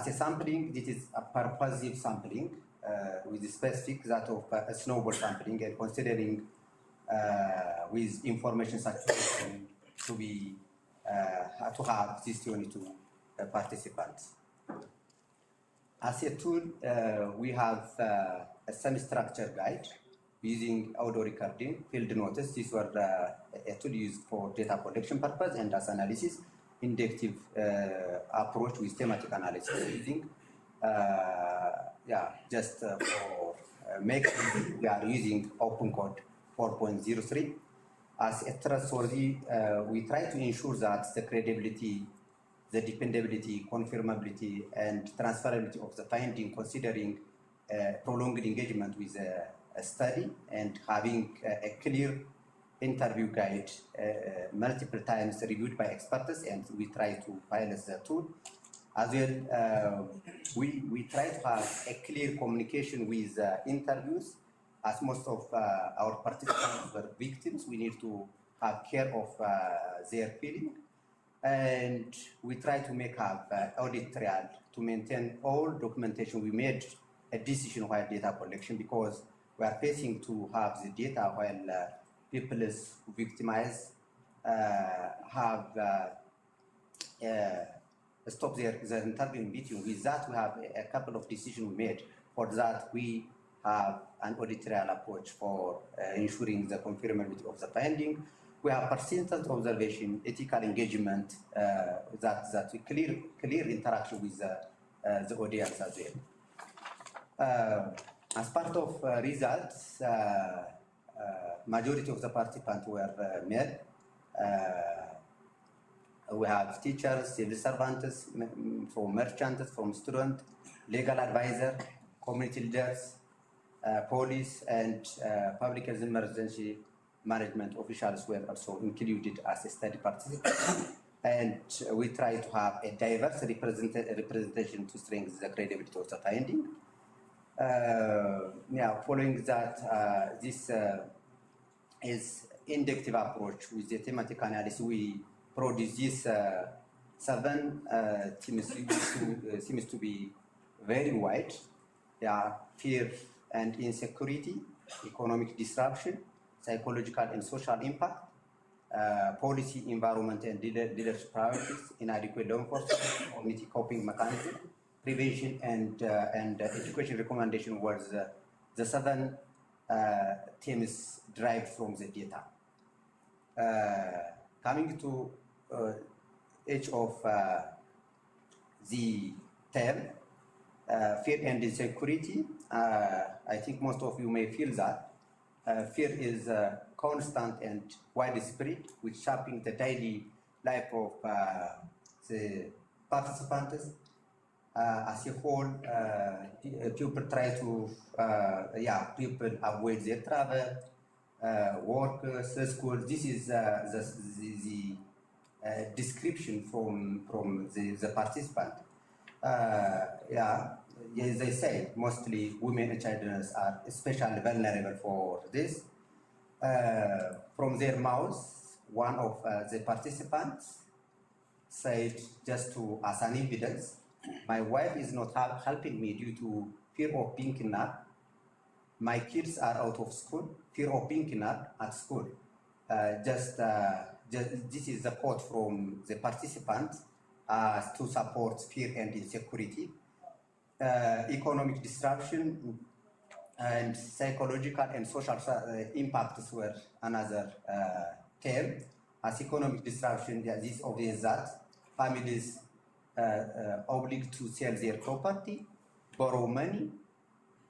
As a sampling, this is a purposive sampling with the specific that of a snowball sampling and considering with information saturation to be to have these 22 participants. As a tool, we have a semi-structured guide using audio recording, field notice. These were a tool used for data collection purpose and as analysis, inductive approach with thematic analysis using, just for making, we are using open code 4.03. As a trustworthy, we try to ensure that the credibility, the dependability, confirmability, and transferability of the finding, considering prolonged engagement with a study and having a clear interview guide multiple times reviewed by experts, and we try to pilot the tool. As well, we try to have a clear communication with interviews, as most of our participants were victims. We need to have care of their feeling. And we try to make up audit trail to maintain all documentation. We made a decision while data collection because we are facing to have the data while people is victimized have stop their interview in between. With that, we have a couple of decisions we made. For that, we have an audit trail approach for ensuring the confirmability of the finding. We have persistent observation, ethical engagement, that clear interaction with the audience as well. As part of results, majority of the participants were male. We have teachers, civil servants, from merchants, from students, legal advisor, community leaders, police, and public health emergency management officials were also included as a study participants. And we try to have a diverse representation to strengthen the credibility of the finding. Following that, this is inductive approach with the thematic analysis. We produce this 7 themes seems to be very wide. Fear and insecurity, economic disruption, psychological and social impact, policy, environment, and leadership priorities, inadequate law enforcement, community coping mechanism, prevention, and education recommendation was the 7 themes derived from the data. Coming to each of the term, fear and insecurity, I think most of you may feel that fear is constant and widespread, which shaping the daily life of the participants. As a whole, people try to, people avoid their travel, work, school. This is the description from the participant. As I said, mostly women and children are especially vulnerable for this. From their mouths, one of the participants said, just to as an evidence, my wife is not helping me due to fear of being kidnapped. My kids are out of school, fear of being kidnapped at school. This is the quote from the participants to support fear and insecurity. Economic disruption and psychological and social impacts were another term. As economic disruption, this obvious that families obliged to sell their property, borrow money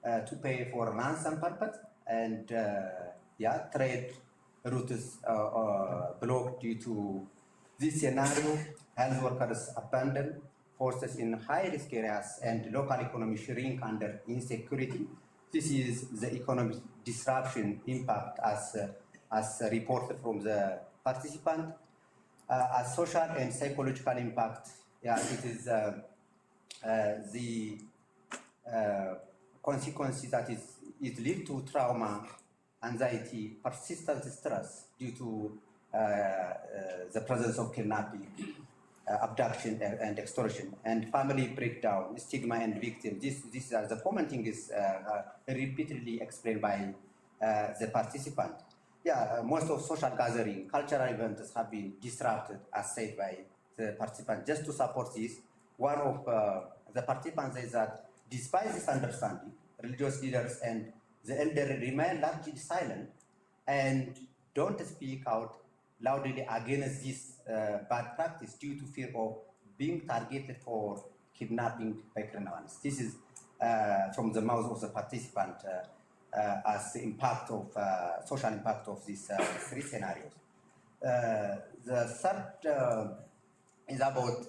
to pay for ransom purpose, and trade routes blocked due to this scenario. Health workers abandon forces in high-risk areas and local economy shrink under insecurity. This is the economic disruption impact as reported from the participant. As social and psychological impact, it is the consequences that it lead to trauma, anxiety, persistent stress due to the presence of kidnapping. abduction and extortion, and family breakdown, stigma and victim. These are the common thing is repeatedly explained by the participant. Yeah, most of social gathering, cultural events have been disrupted, as said by the participant. Just to support this, one of the participants says that despite this understanding, religious leaders and the elderly remain largely silent and don't speak out loudly against this bad practice due to fear of being targeted for kidnapping by criminals. This is from the mouth of the participant as the impact of social impact of these three scenarios. The third is about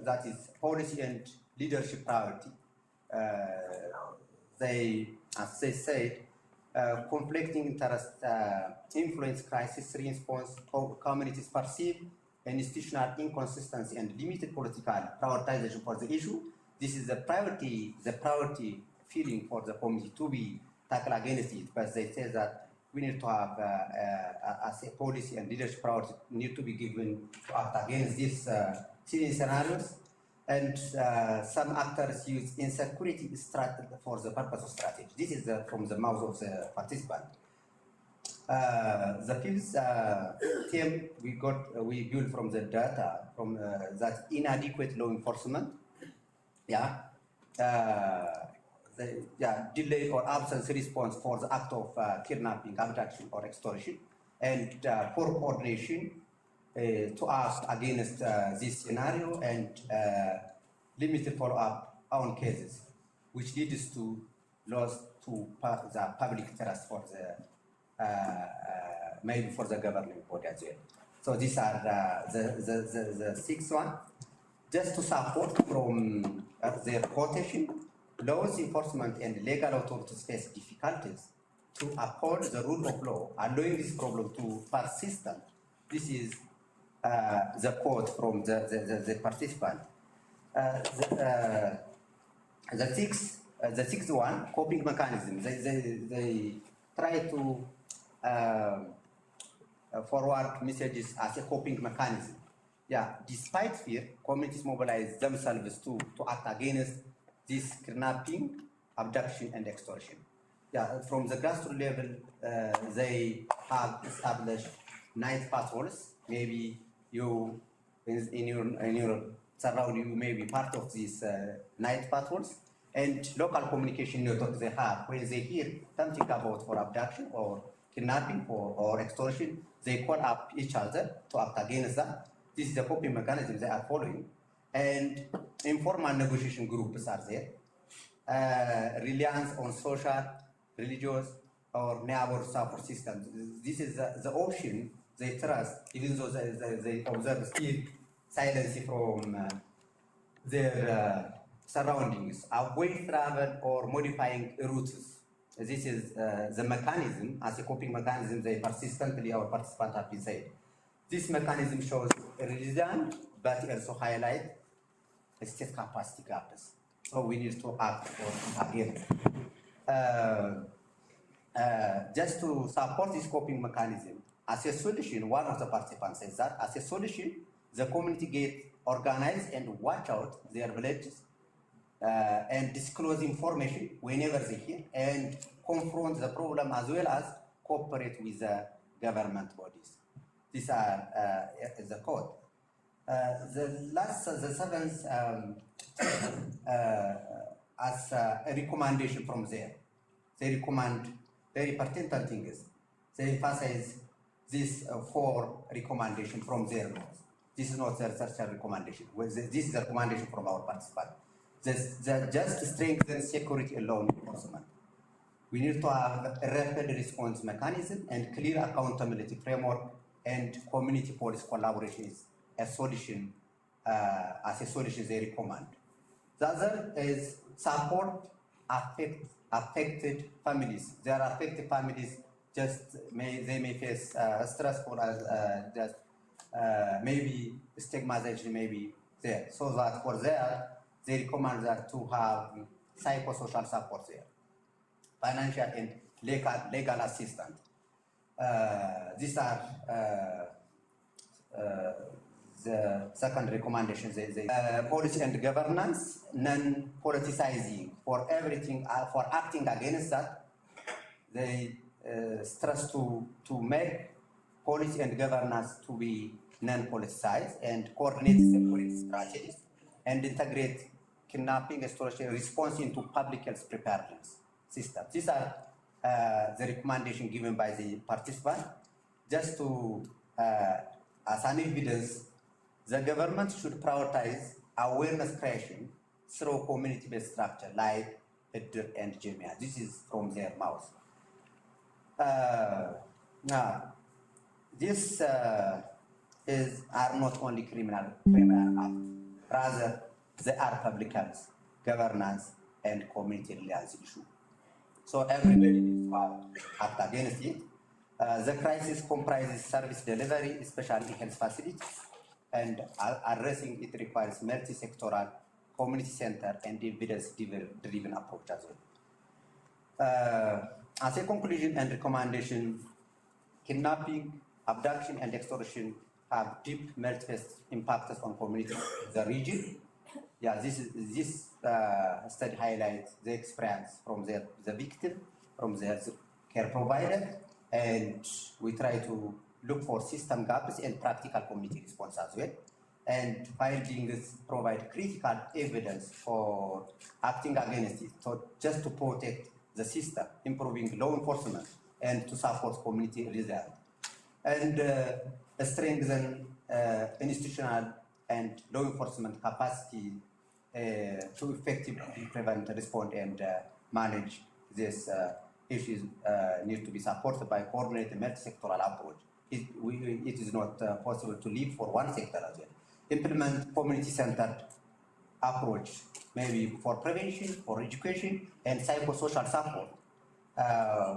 that is policy and leadership priority. As they said, conflicting interest influence crisis response, communities perceive institutional inconsistency and limited political prioritization for the issue. This is the priority feeling for the community to be tackled against it, but they say that we need to have as a policy and leadership priority need to be given to act against these scenarios. And some actors use insecurity strategy for the purpose of strategy. This is from the mouth of the participant. The fifth theme we built from the data from that inadequate law enforcement. Delay or absence response for the act of kidnapping, abduction, or extortion, and poor coordination to act against this scenario, and limited follow-up on cases, which leads to loss to the public trust for the maybe for the governing body as well. So these are the sixth one. Just to support from their quotation, laws enforcement and legal authorities face difficulties to uphold the rule of law, allowing this problem to persistent. This is the quote from the participant. The sixth one, coping mechanism. They try to forward messages as a coping mechanism. Yeah, despite fear, communities mobilize themselves to act against this kidnapping, abduction, and extortion. Yeah, from the grassroots level, they have established night patrols. Maybe you, in your surrounding, you may be part of these night patrols, and local communication networks they have. When they hear something about for abduction or kidnapping or extortion, they call up each other to act against that. This is the coping mechanism they are following. And informal negotiation groups are there. Reliance on social, religious, or neighbor support systems. This is the option they trust, even though they observe still silence from their surroundings. Avoid travel or modifying routes. This is the mechanism, as a coping mechanism, they persistently our participants have been said. This mechanism shows resilience, but also highlight state capacity gaps. So we need to act again. Just to support this coping mechanism, as a solution, one of the participants says that as a solution, the community get organized and watch out their villages and disclose information whenever they hear and confront the problem as well as cooperate with the government bodies. These are the code. The seventh as a recommendation from there. They recommend very pertinent things. They emphasize this four recommendation from their laws. This is not their research recommendation. This is a recommendation from our participants. Just strengthen security alone enforcement. We need to have a rapid response mechanism and clear accountability framework, and community police collaboration is a solution, as a solution they recommend. The other is support affected families. There are affected families, they may face stressful as just maybe stigmatization maybe there. So that for there, they recommend that to have psychosocial support there, financial and legal assistance. These are second recommendation, policy and governance, non-politicizing for everything, for acting against that. They stress to make policy and governance to be non-politicized and coordinate security strategies and integrate kidnapping, extortion, response into public health preparedness system. These are the recommendation given by the participant. Just to, as an evidence, the government should prioritize awareness creation through community-based structure like EDR and JIARC. This is from their mouth. Now, this are not only criminal acts, rather they are public health, governance, and community relations issue. So everybody needs to act against it. The crisis comprises service delivery, especially health facilities, and addressing it requires multi-sectoral, community-centered, and evidence-driven approach as well. As a conclusion and recommendation, kidnapping, abduction, and extortion have deep multifaceted impacts on communities in the region. Yeah, this study highlights the experience from the victim, from the care provider, and we try to look for system gaps and practical community response as well. And findings provide critical evidence for acting against it, just to protect the system, improving law enforcement, and to support community resilience, and strengthen institutional and law enforcement capacity to effectively prevent, respond, and manage these issues. Need to be supported by coordinated multi-sectoral approach. It is not possible to live for one sector as well. Implement community-centered approach, maybe for prevention, for education, and psychosocial support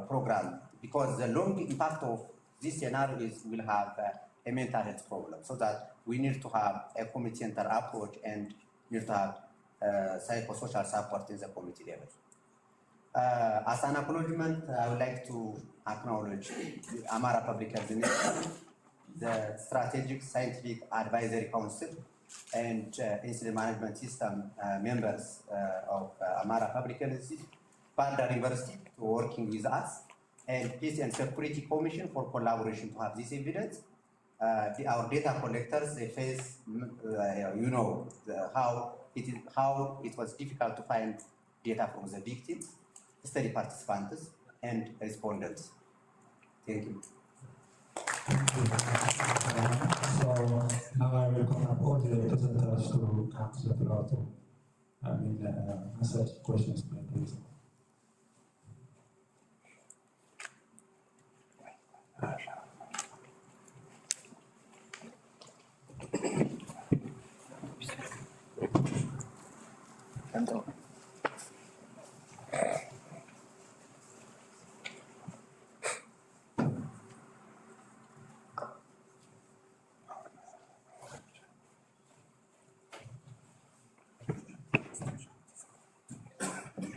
program, because the long impact of this scenario will have a mental health problem. So that we need to have a community-centered approach and need to have psychosocial support in the community level. As an acknowledgement, I would like to acknowledge the Amara Public Health Initiative, the Strategic Scientific Advisory Council, and Incident Management System members of Amara Public Health Institute, Partner University to working with us, and Peace and Security Commission for collaboration to have this evidence. Our data collectors, they face, how it was difficult to find data from the victims, study participants, and respondents. Thank you. So now I will call up all the presenters to come to the floor to answer questions, please.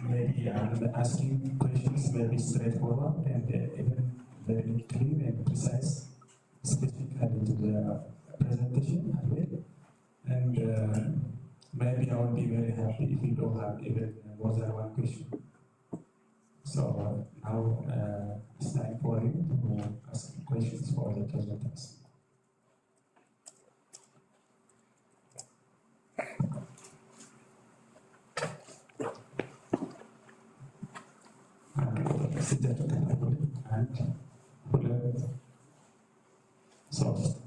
Maybe I'm asking questions very straightforward and even very clear and precise, specifically to the presentation I will. And maybe I will be very happy if you don't have even more than one question. So now it's time for you to ask questions for the presenters. Sit down and pull it soft.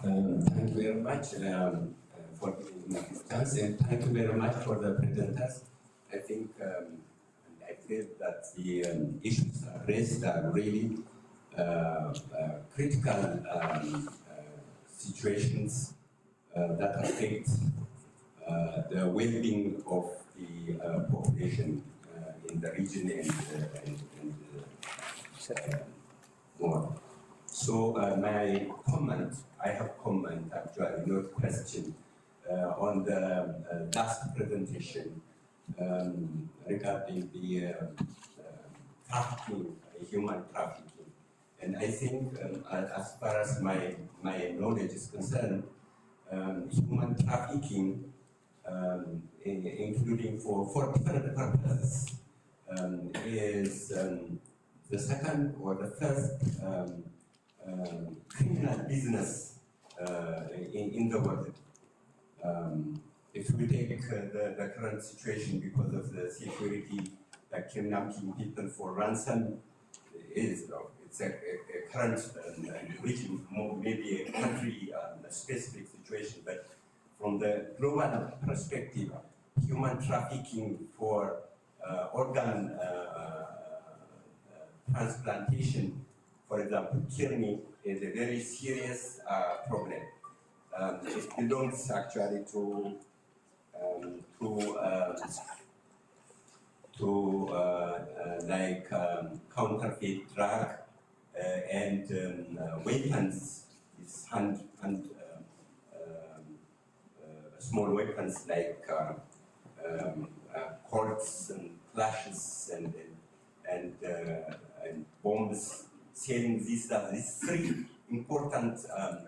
Thank you very much for giving me this chance, and thank you very much for the presenters. I think and I feel that the issues raised are really critical situations that affect the well-being of the population in the region and more. So my comment, I have comment actually, not question, on the last presentation regarding the trafficking, human trafficking. And I think, as far as my knowledge is concerned, human trafficking, including for different purposes, is the second or the first criminal business in the world. If we take the current situation because of the security, kidnapping people for ransom is it's a current region, maybe a country specific situation, but from the global perspective, human trafficking for organ transplantation, for example, kidney, is a very serious problem. It belongs actually to counterfeit drug and weapons, small weapons like cords and flashes and bombs. Selling these three important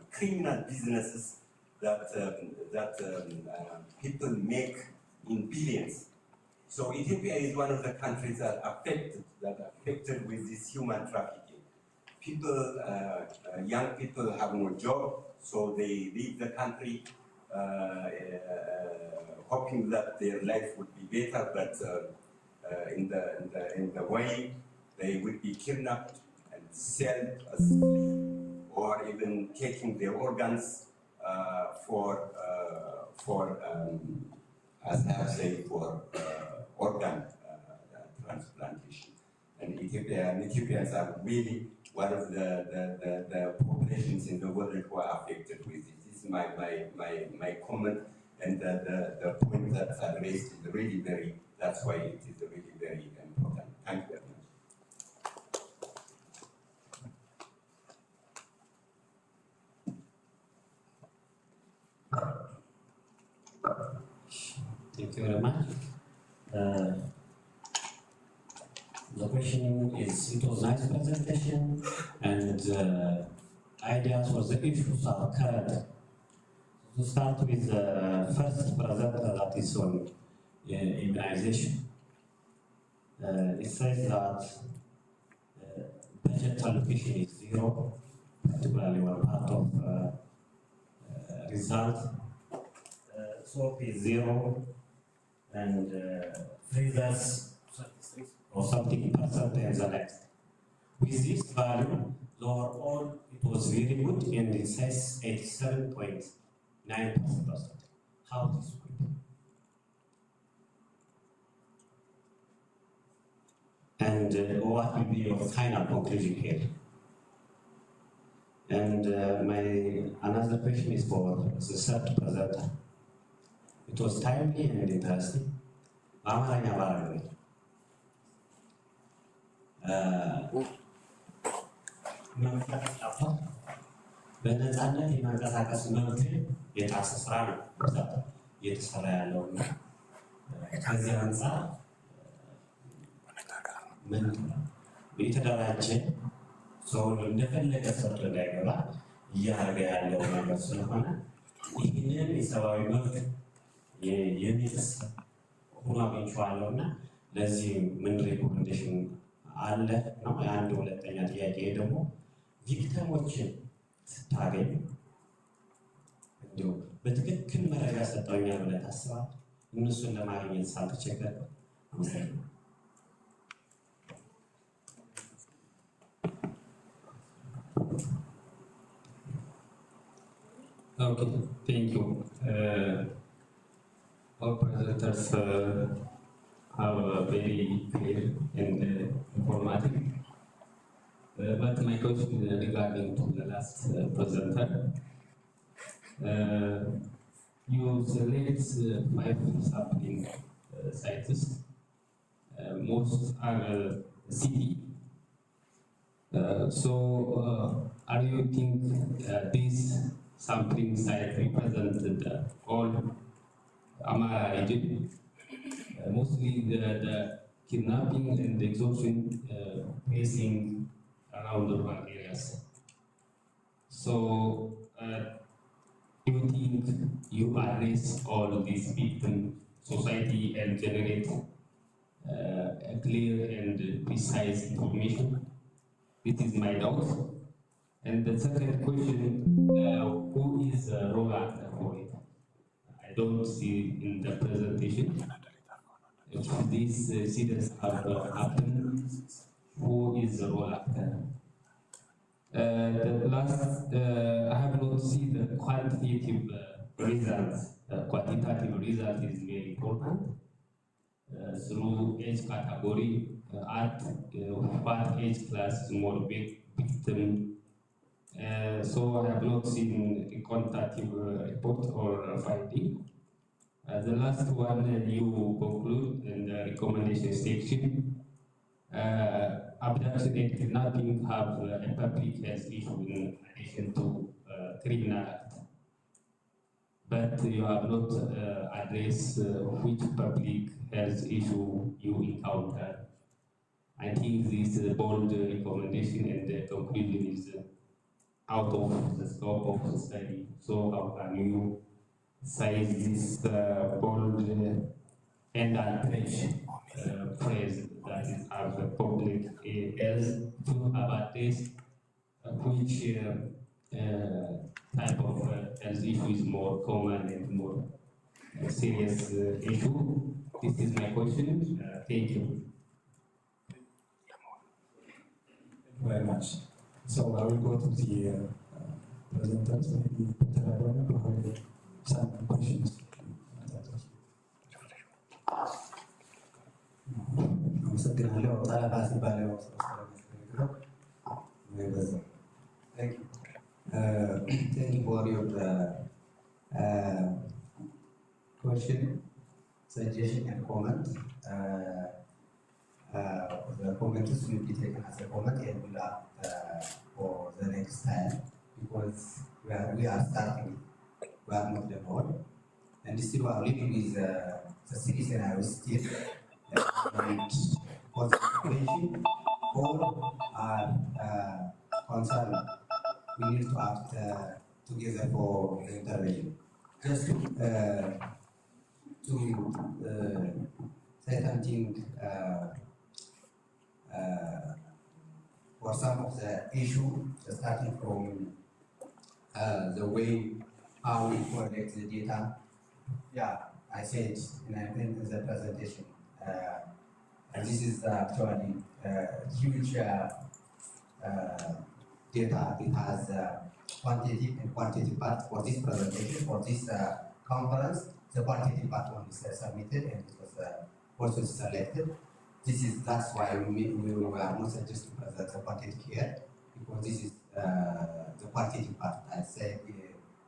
criminal businesses that people make in billions. So Ethiopia is one of the countries that are affected with this human trafficking. People, young people have no job, so they leave the country hoping that their life would be better, but in the way they would be kidnapped and sold as or even taking their organs as I have said, for organ transplantation. And Ethiopians are really one of the populations in the world who are affected with it. This is my comment, and the point that I raised is really very, that's why it is really very important. Thank you very much. Thank you very much. The question is, it was a nice presentation, and ideas for the issues are current. To start with the first presenter, that is on immunization. It says that budget allocation is zero, particularly when part of result. Soap is zero, and freezers or something percent in the next. With this value, the overall it was very good, and it says 87.9%. How this could be? And what will be your final conclusion here? And another question is for the third presenter. It was timely and interesting. በአማርኛ ባረግ መምጣት ጠፋ። በነፃነት የመንቀሳቀስ መብት የጣሰ ስራ ነው ብዛት እየተሰራ ያለው እና ከዚህ አንጻር የተደራጀ ሰውን እንደፈለገ ሰርቶ እንዳይገባ እያደረገ ያለው ነገር ስለሆነ ይህንን የሰብአዊ መብት የሚጥስ ሆኖ አግኝቼዋለሁ እና ለዚህ ምን ሪኮሜንዴሽን አለ ነው የአንድ። ሁለተኛ ጥያቄ ደግሞ ቪክቲሞችን ስታገኝ እንዲሁ በትክክል መረጃ ሰጠውኛል ብለህ ታስባለህ? እነሱን ለማግኘት ሳልተቸገር አመሰግናለሁ። Okay, thank you. All presenters have a very clear and informative. But my question regarding to the last presenter, you select 5 sampling sites. Most are city. Are you think these sampling site represented all Amara region? Mostly the kidnapping and extortion facing around urban areas. So, do you think you address all these victim society and generate a clear and precise information? This is my doubt. And the second question, who is the role actor for it? I don't see in the presentation. If these incidents have happened, who is the role actor? The last, I have not seen the quantitative results. Quantitative result is very important. Through age category, at what age class is more victim. So I have not seen a quantitative report or finding. The last one, you conclude in the recommendation section. Abduction and kidnapping have a public health issue in addition to criminal act. But you have not addressed which public health issue you encounter. I think this bold recommendation and the conclusion is out of the scope of the study. So how can you size this bold and unpledged phrase that is have the public health to about this, which type of health issue is more common and more serious issue? This is my question. Thank you. Thank you very much. So I will go to the presenters. Maybe Dr. Adwana will have some questions. አመሰግናለሁ። ጠለባ ሲባል ያው Thank you. Thank you for your question, suggestion, and comment. The comments will be taken as a comment and will for the next time because we are starting, we are not the whole, and still we are living with the series and I will still and concentration all are concerned. We need to act together for the intervention. Just to say something for some of the issue, starting from the way how we collect the data. Yeah, I said in the presentation. And this is actually huge data. It has quantitative and quantitative part for this presentation, for this conference. The quantitative part one is submitted and it was also selected. That's why we were not suggested to present the quantitative here, because this is the quantitative part. I say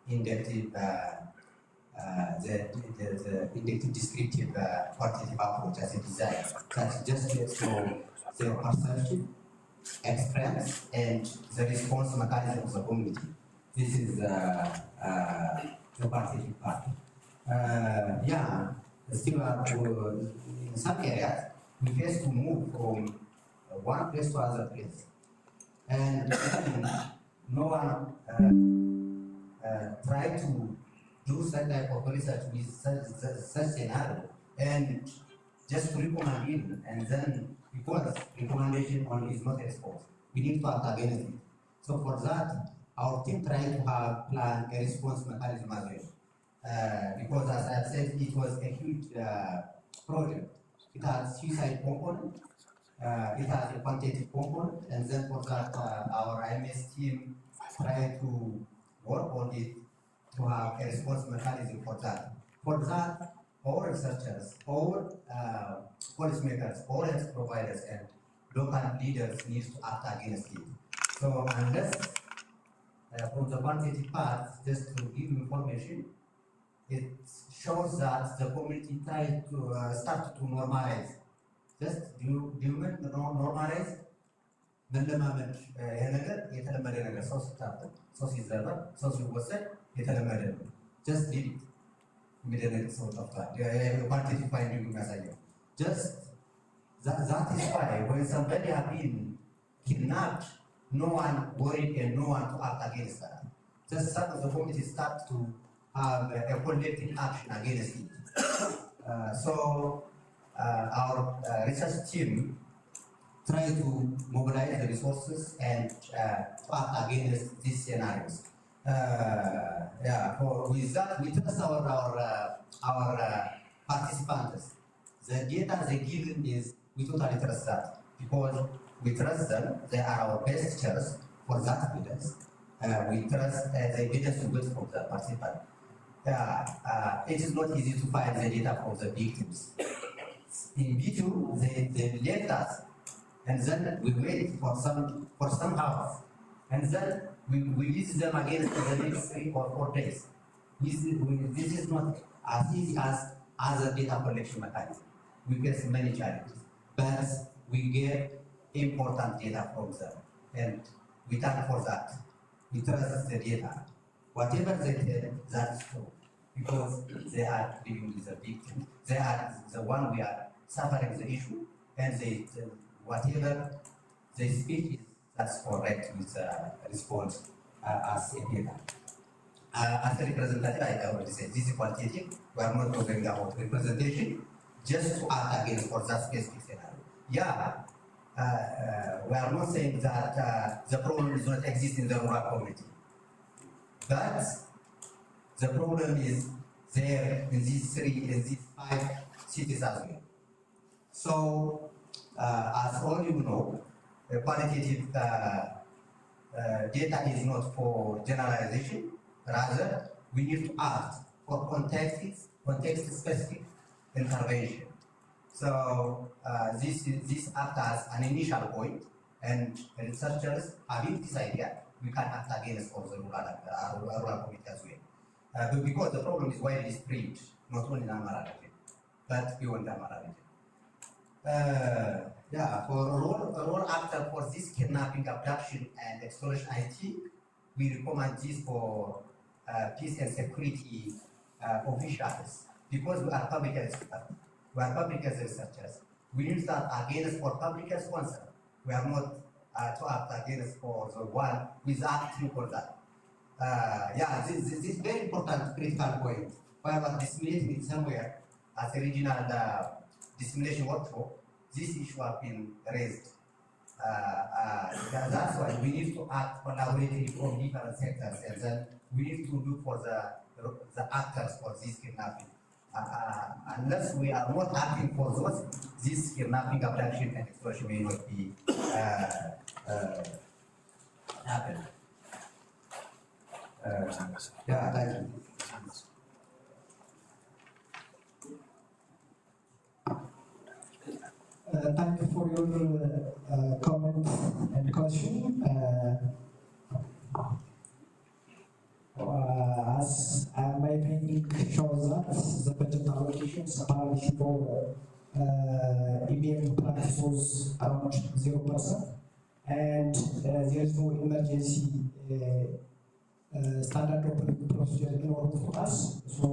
inductive, the inductive descriptive quantitative approach as a design. That's just so the perception, experience, and the response mechanism of the community. This is the quantitative part. Yeah, still in some areas we face to move from one place to other place, and no one try to do such type of research with such scenario and just to recommend it, and then because recommendation only is not a response, we need to act against it. So for that, our team trying to have plan a response mechanism as well. Because as I said, it was a huge project. It has suicide component, it has a quantitative component, and then for that, our IMS team tried to work on it to have a response mechanism for that. For that, all researchers, all policymakers, all health providers, and local leaders need to act against it. So unless from the quantitative part, just to give information, it shows that the community tried to start to normalize. Just do you mean normalize? መለማመድ ይሄ ነገር የተለመደ ነገር ሰው ሲታጠብ ሰው ሲዘራ ሰው ሲወሰድ የተለመደ ነው። ጀስት ዲድ የሚደረግ ሰው ጠፍቷል። ኳንቲቲ ፋይንዲንግ የሚያሳየው ጀስት That is why when somebody has been kidnapped, no one worried and no one to act against that. Just some of the communities start to have a collective action against it. So our research team try to mobilize the resources and to act against these scenarios. With that, we trust our participants. The data they given is, we totally trust that because we trust them. They are our best choice for that evidence. We trust the evidence we get from the participant. It is not easy to find the data from the victims. In B2, they left us, and then we wait for some hours, and then we visit them again for the next 3 or 4 days. This is not as easy as other data collection mechanism. We face many challenges, but we get important data from them, and we thank for that. We trust the data. Whatever they tell, that's true, because they are dealing with the victims. They are the one we are suffering the issue, and whatever they speak is that's correct with response as a data. As a representative, I already said this is quantitative. We are not talking about representation, just to act against for that specific scenario. We are not saying that the problem does not exist in the rural community, but the problem is there in these 5 cities as well. So, as all you know, qualitative data is not for generalization. Rather, we need to act for context-specific intervention. So, this acts as an initial point, and researchers having this idea, we can act against for the rural community as well. But because the problem is widely spread, not only in Amara region, but beyond the Amara region. For a role actor for this kidnapping, abduction, and extortion, I think we recommend this for peace and security officials, because we are public experts, we are public researchers. We use that against for public sponsor. We are not to act against for the one without acting for that. This is very important critical point. Why we are disseminating it somewhere as a regional dissemination workshop, this issue has been raised. That's why we need to act collaboratively from different sectors, and then we need to look for the actors for this kidnapping. Unless we are not acting for those, this kidnapping, abduction, and extortion may not be happen. Thank you. Thank you for your comment and question. As my finding shows that the budget allocations apparently for EBM practice was around 0%, and there is no emergency standard operating procedure in order for us. So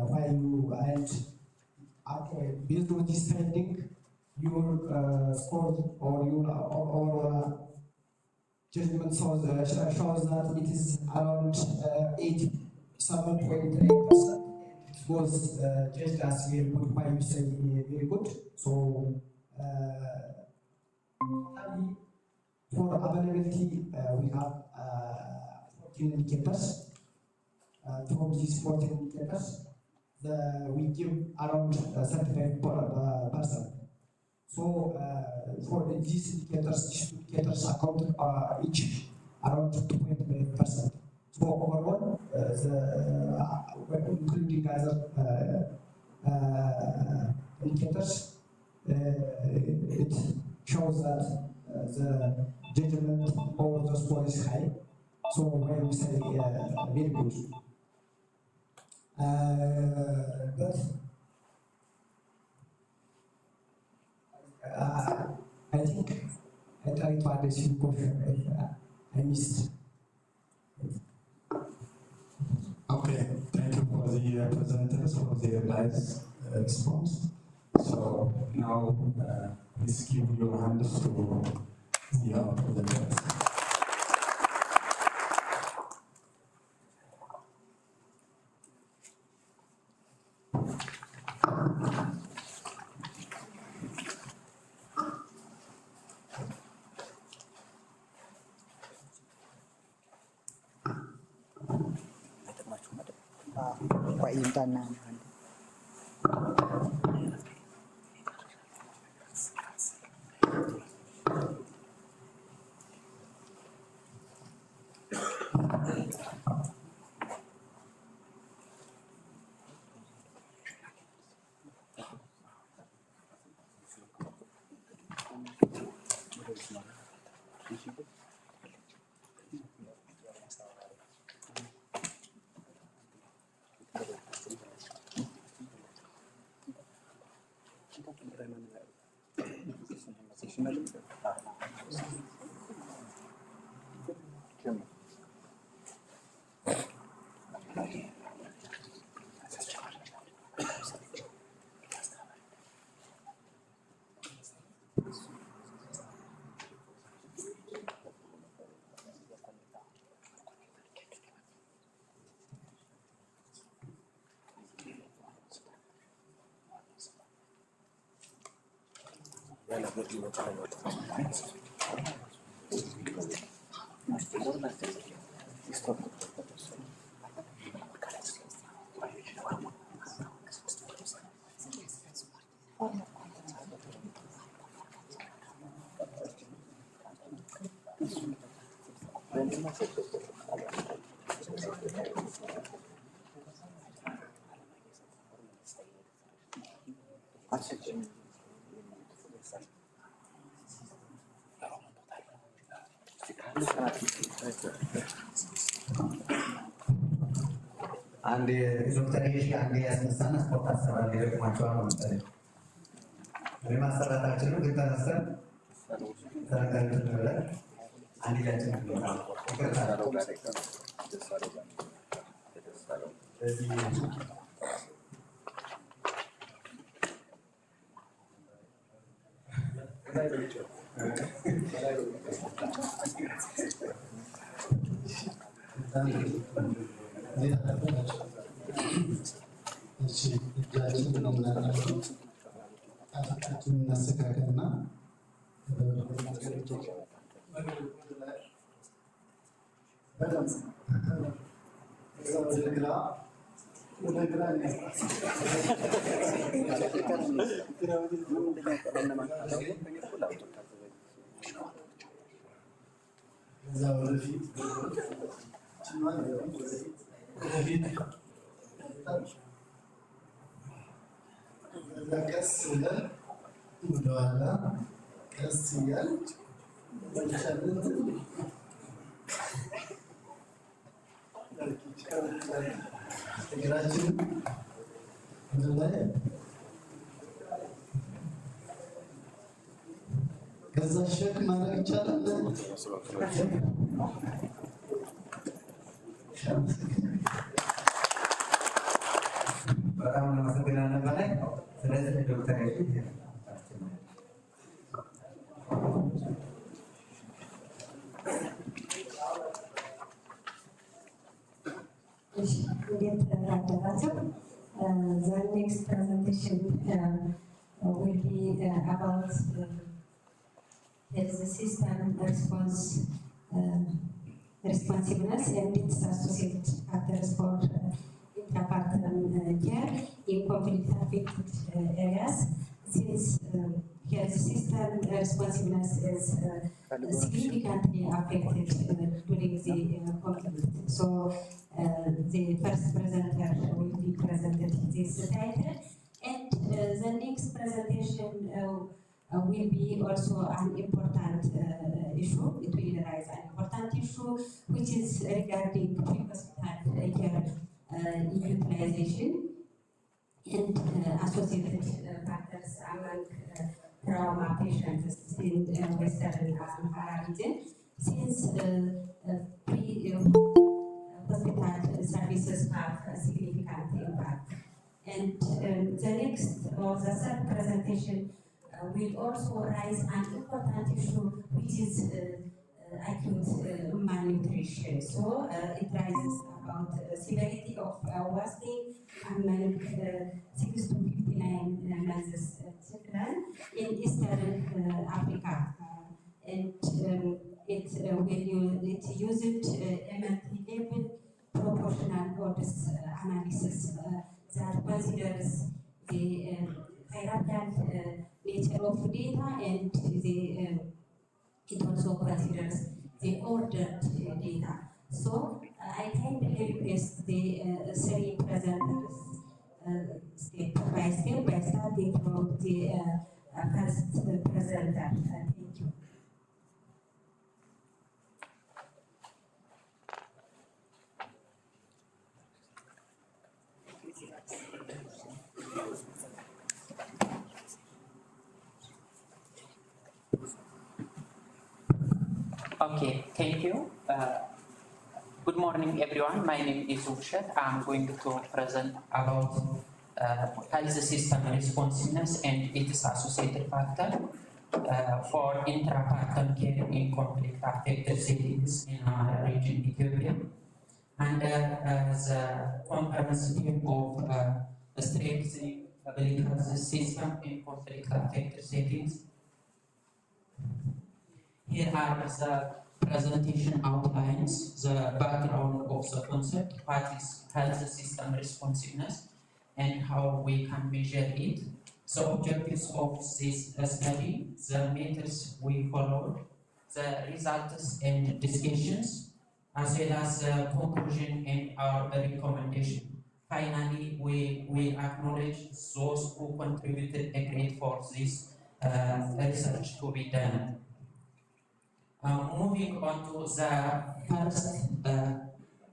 while you based on this finding, your score or your judgment shows that it is around 87.8%. It was judged as very good. Why you say very good? So for availability, we have 14 indicators. From these 14 indicators, we give around 35%. So for these indicators accounted each around 2.8%. So overall, including other indicators, it shows that the judgment over the score is high. So when we say very good. But I think I tried to address your question. I missed. Okay, thank you for the presenters for their nice response. So So now, please give your hands to the presenters. And Dr. Yeshi and the Asana for us are very much on the Remasa Tachino, the Tanasa, and the The next presentation will be about the system responsiveness and its associated factors for intrapartum care in conflict-affected areas. Since health system responsiveness is significantly affected during the conflict. So the first presenter will be presented this title, and the next presentation will be also an important issue. It will raise an important issue, which is regarding pre-hospital care utilization and associated factors among trauma patients in Western Sahara region. Since pre-hospital services have a significant impact And the next or the third presentation will also raise an important issue, which is acute malnutrition. So it raises about severity of wasting among 6 to 59 months children in Eastern Africa. And it used MLT-level proportional odds analysis that considers the hierarchical nature of data, and it also considers the ordered data. So I kindly request the 3 presenters step by step by starting from the first presenter. Thank you. Okay, thank you. Good morning, everyone. My name is Ukshat. I'm going to present about health system responsiveness and its associated factor for intrapartum care in conflict-affected cities in our region, Ethiopia. And the comprehensive theme of strengthening public health system in conflict-affected settings. Here are the presentation outlines, the background of the concept, what is health system responsiveness, and how we can measure it. The objectives of this study, the methods we followed, the results and discussions, as well as the conclusion and our recommendation. Finally, we acknowledge those who contributed a great for this research to be done. Moving on to the first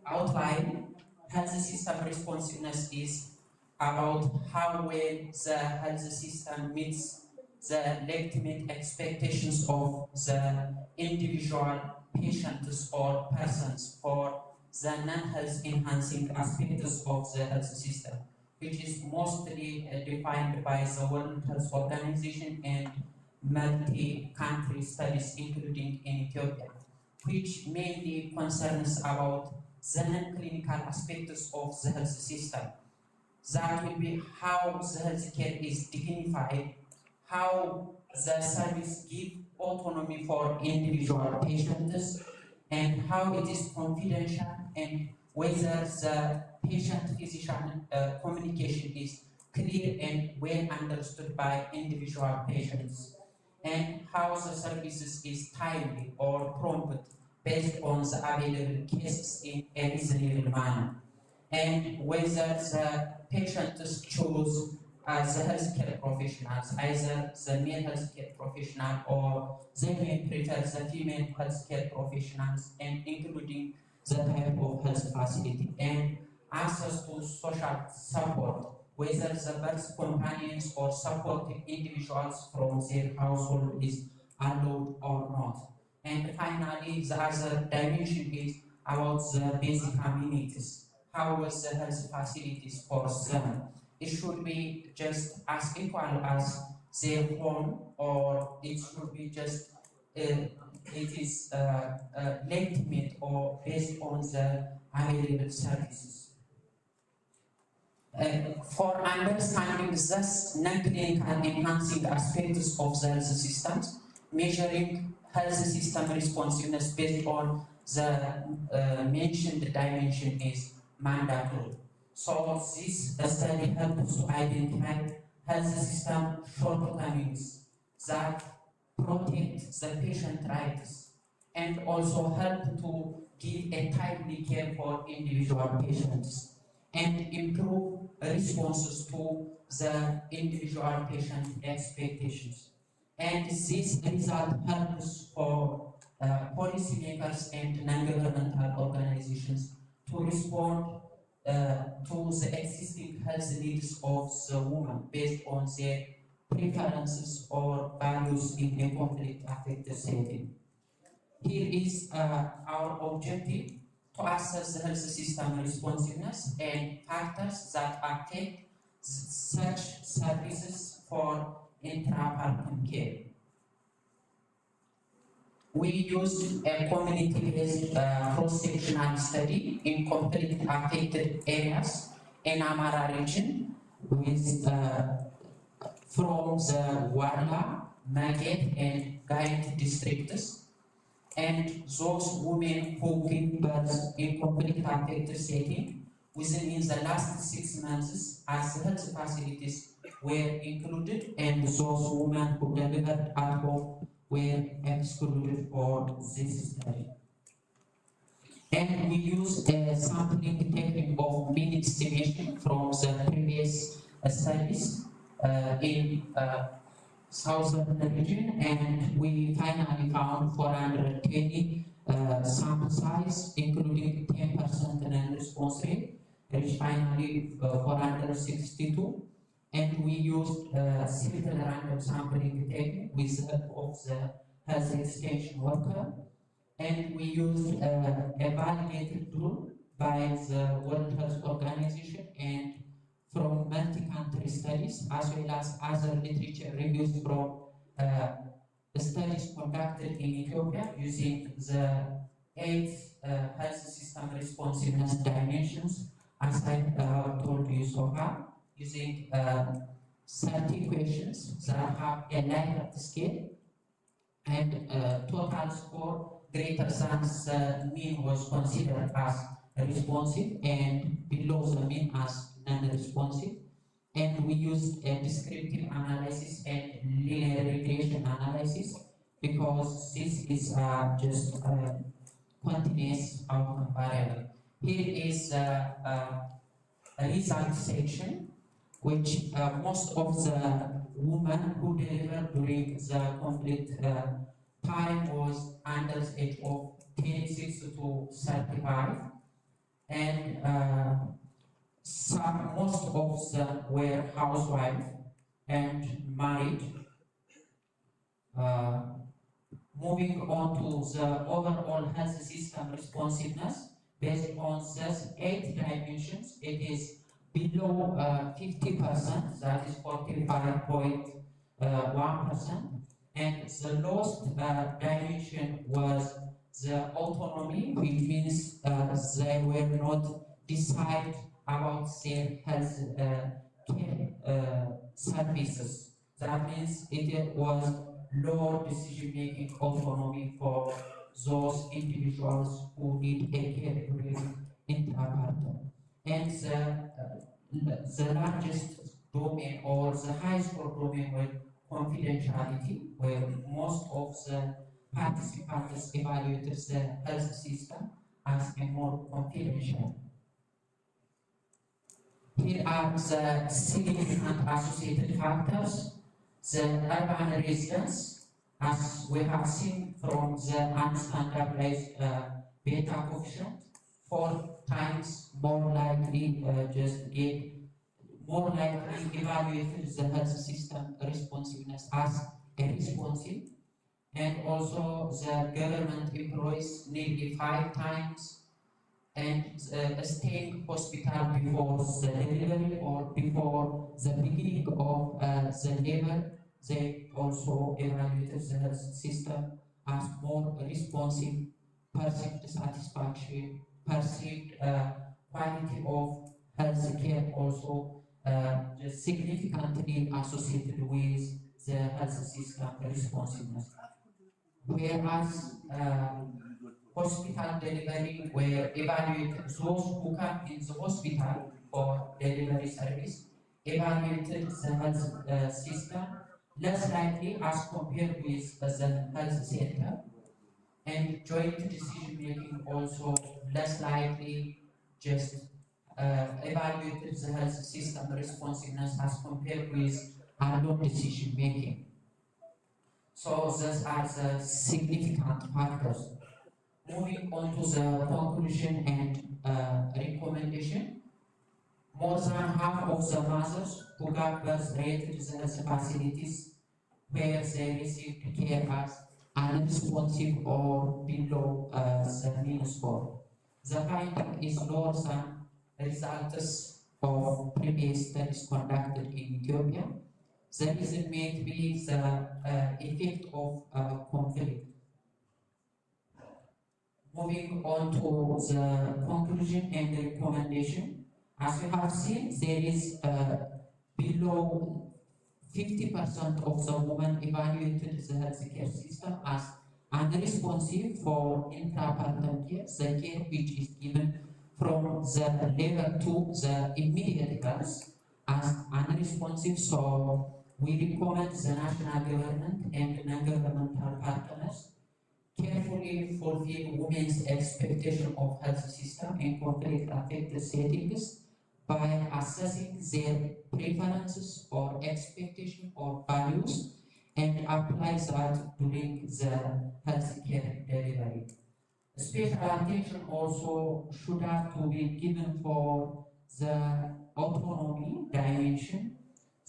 outline, health system responsiveness is about how well the health system meets the legitimate expectations of the individual patients or persons for the non-health enhancing aspects of the health system, which is mostly defined by the World Health Organization and multi-country studies, including in Ethiopia, which mainly concerns about the non-clinical aspects of the health system. That will be how the healthcare is dignified, how the service gives autonomy for individual patients, and how it is confidential, and whether the patient-physician communication is clear and well understood by individual patients, and how the services is timely or prompt based on the available cases in a reasonable manner, and whether the patients choose as the healthcare professionals, either the male healthcare professional or they may prefer the female healthcare professionals, and including the type of health facility, and access to social support, whether the birth companions or supporting individuals from their household is allowed or not. And finally, the other dimension is about the basic amenities. How is the health facilities for them? It should be just as equal as their home, or it should be just it is legitimate or based on the available services. For understanding thus non-clinical enhancing aspects of the health systems, measuring health system responsiveness based on the mentioned dimension is mandatory. So this study helps to identify health system shortcomings that protect the patient rights and also help to give a timely care for individual patients and improve responses to the individual patient expectations. And this result helps for policymakers and non-governmental organizations to respond to the existing health needs of the woman based on their preferences or values in a conflict-affected setting. Here is our objective: to assess the health system responsiveness and factors that affect such services for intrapartum care. We used a community-based cross-sectional study in conflict affected areas in Amara region with from the Warla, Maget and Gait districts, and those women who give birth in conflict affected setting within the last 6 months as health facilities were included, and those women who delivered at home were excluded for this study. And we used a sampling technique of mean estimation from the previous studies in southern region, and we finally found 420 sample size, including 10% non-response rate, which finally 462. And we used simple random sampling technique with the help of the health extension worker. And we used a validated tool by the World Health Organization and from multi-country studies, as well as other literature reviews from studies conducted in Ethiopia using the 8 health system responsiveness dimensions, as I told you so far, using 30 questions that have a Likert scale, and total score greater than the mean was considered as responsive and below the mean as non-responsive. And we used a descriptive analysis and linear regression analysis because this is just a continuous outcome variable. Here is a result section, which most of the women who delivered during the conflict time was under the age of 26 to 35, and most of them were housewives and married. Moving on to the overall health system responsiveness, based on these 8 dimensions, it is below 50%, that is 45.1%, and the lowest dimension was the autonomy, which means they were not decide about their health care services. That means it was low decision-making autonomy for those individuals who need a care during intrapartum. And the largest domain or the highest domain was confidentiality, where most of the participants evaluated the health system as a more confidential. Here are the significant associated factors. The urban residents, as we have seen from the unstandardized beta coefficient, 4 times more likely more likely evaluated the health system responsiveness as a responsive, and also the government employees nearly 5 times, and staying hospital before the delivery or before the beginning of the labor, they also evaluated the health system as more responsive, perceived satisfaction, perceived quality of health care also significantly associated with the health system responsiveness. Whereas hospital delivery were evaluated, those who come in the hospital for delivery service evaluated the health system less likely as compared with the health center, and joint decision making also less likely, just evaluated the health system responsiveness as compared with alone decision making. So those are the significant factors. Moving on to the conclusion and recommendation, more than half of the mothers who gave birth rated the health facilities where they received care as unresponsive or below the mean score. The finding is lower than results of previous studies conducted in Ethiopia. The reason may be the effect of conflict. Moving on to the conclusion and the recommendation, as you have seen, there is below 50% of the women evaluated the healthcare system as unresponsive for intrapartum care, the care which is given from the level to the immediate health as unresponsive. So we recommend the national government and non-governmental partners carefully fulfill women's expectation of health system in conflict-affected settings by assessing their preferences or expectation or values and apply that during the healthcare delivery. Special attention also should have to be given for the autonomy dimension.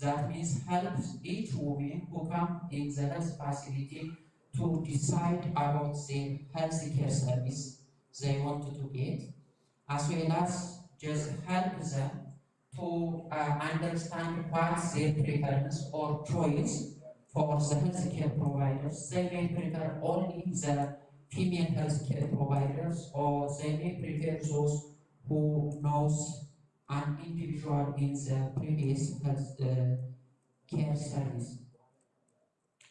That means helps each woman who come in the health facility to decide about the healthcare service they wanted to get, as well as just help them to understand what's their preference or choice for the healthcare providers. They may prefer only the female healthcare providers, or they may prefer those who knows an individual in the previous health care service.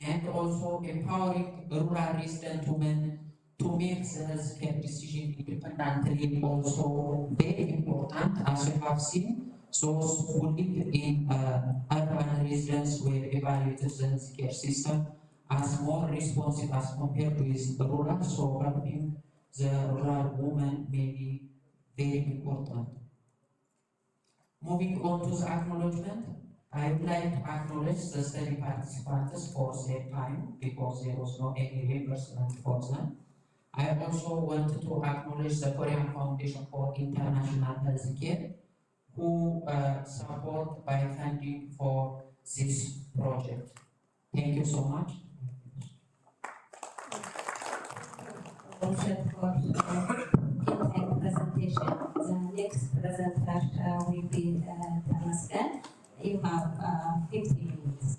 And also empowering rural resident women to make the healthcare decision independently, also very important, as we have seen. Those who live in urban residents were evaluated the healthcare system as more responsive as compared with the rural, so helping the rural women may be very important. Moving on to the acknowledgement, I would like to acknowledge the study participants for their time because there was no any reimbursement for them. I also wanted to acknowledge the Korean Foundation for International Healthcare who support by funding for this project. Thank you so much. Presentation. The next presenter will be Tamaskan. You have 50 minutes.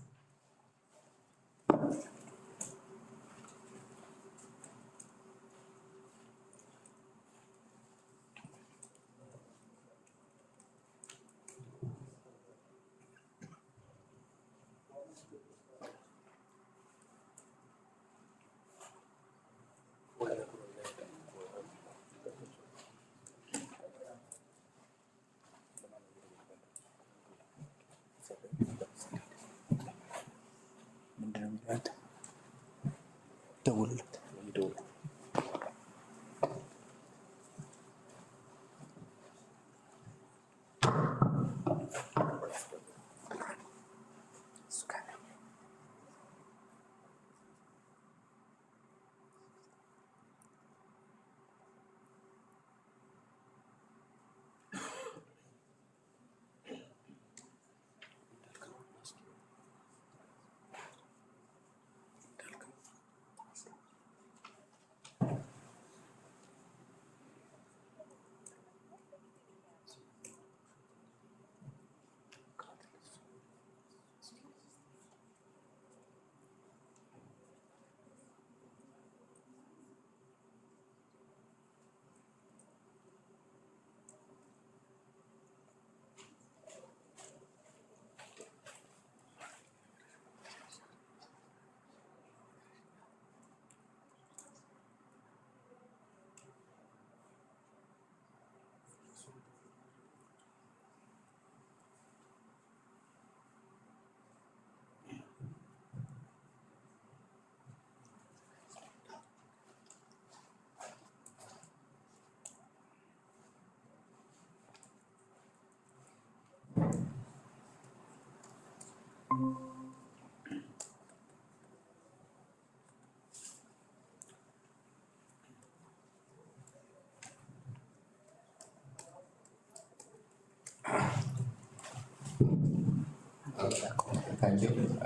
Thank you.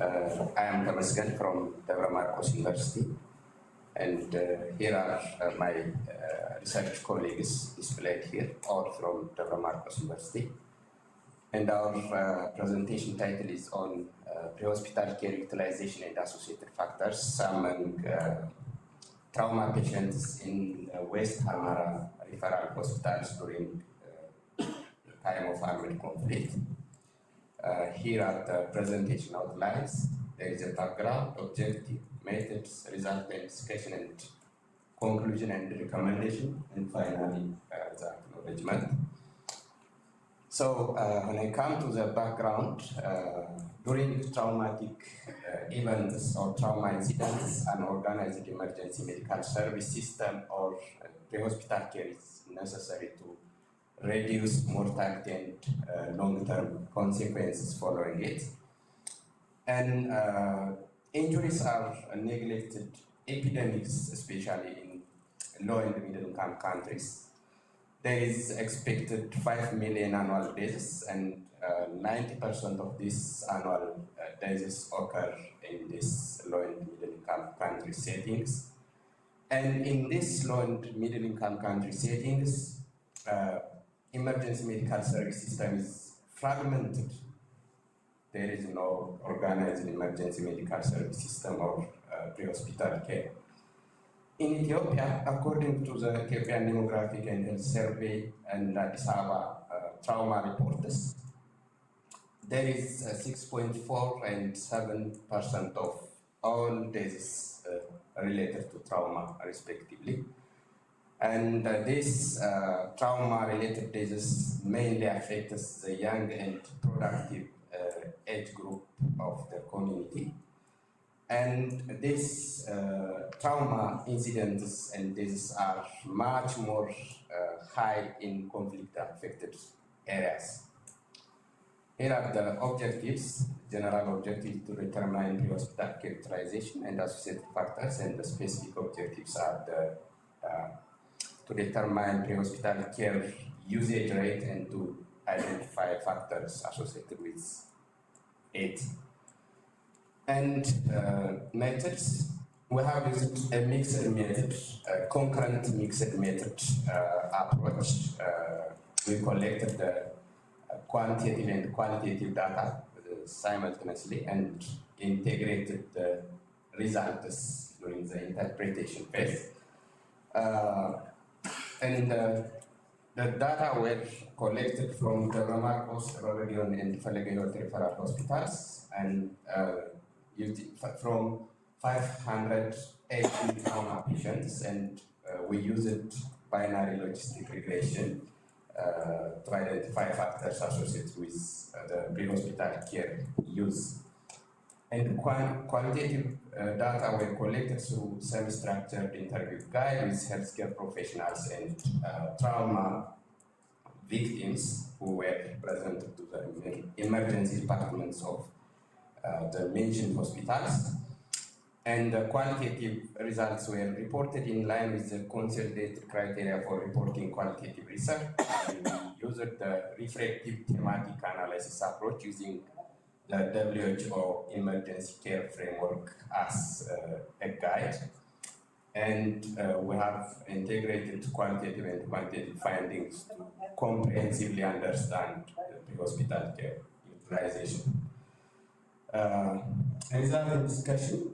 I am Tamaskan from Devra Marcos University, and here are my research colleagues displayed here, all from Devra Marcos University. And our presentation title is on pre-hospital care utilization and associated factors among trauma patients in West Harmara referral hospitals during the time of armed conflict. Here are the presentation outlines. There is a background, objective, methods, result and discussion, and conclusion and recommendation, and finally the acknowledgement. So when I come to the background, during traumatic events or trauma incidents, an organized emergency medical service system or pre-hospital care is necessary to reduce mortality and long-term consequences following it. And injuries are neglected epidemics, especially in low and middle income countries. There is expected 5 million annual deaths, and 90% of these annual deaths occur in these low and middle income country settings. And in these low and middle income country settings, emergency medical service system is fragmented. There is no organized emergency medical service system or pre-hospital care. In Ethiopia, according to the Ethiopian Demographic and Health Survey and Addis Ababa trauma reports, there is 6.4 and 7% of all deaths related to trauma, respectively. And this trauma-related deaths mainly affects the young and productive age group of the community. And these trauma incidents and deaths are much more high in conflict-affected areas. Here are the objectives, general objectives to determine pre-hospital care utilization and associated factors, and the specific objectives are the to determine pre-hospital care usage rate and to identify factors associated with it. And methods, we have used a mixed method, a concurrent mixed method approach. We collected the quantitative and qualitative data simultaneously and integrated the results during the interpretation phase. And the data were collected from the Marcos, Rolegion, and Falegeot referral hospitals, and used from 580 trauma patients, and we used binary logistic regression to identify factors associated with the pre-hospital care use. And qualitative data were collected through semi-structured interview guide with healthcare professionals and trauma victims who were presented to the emergency departments of the mentioned hospitals. And the qualitative results were reported in line with the consolidated criteria for reporting qualitative research. And we used the reflective thematic analysis approach using the WHO emergency care framework as a guide. And we have integrated qualitative and quantitative findings to comprehensively understand the hospital care utilization. Result of discussion.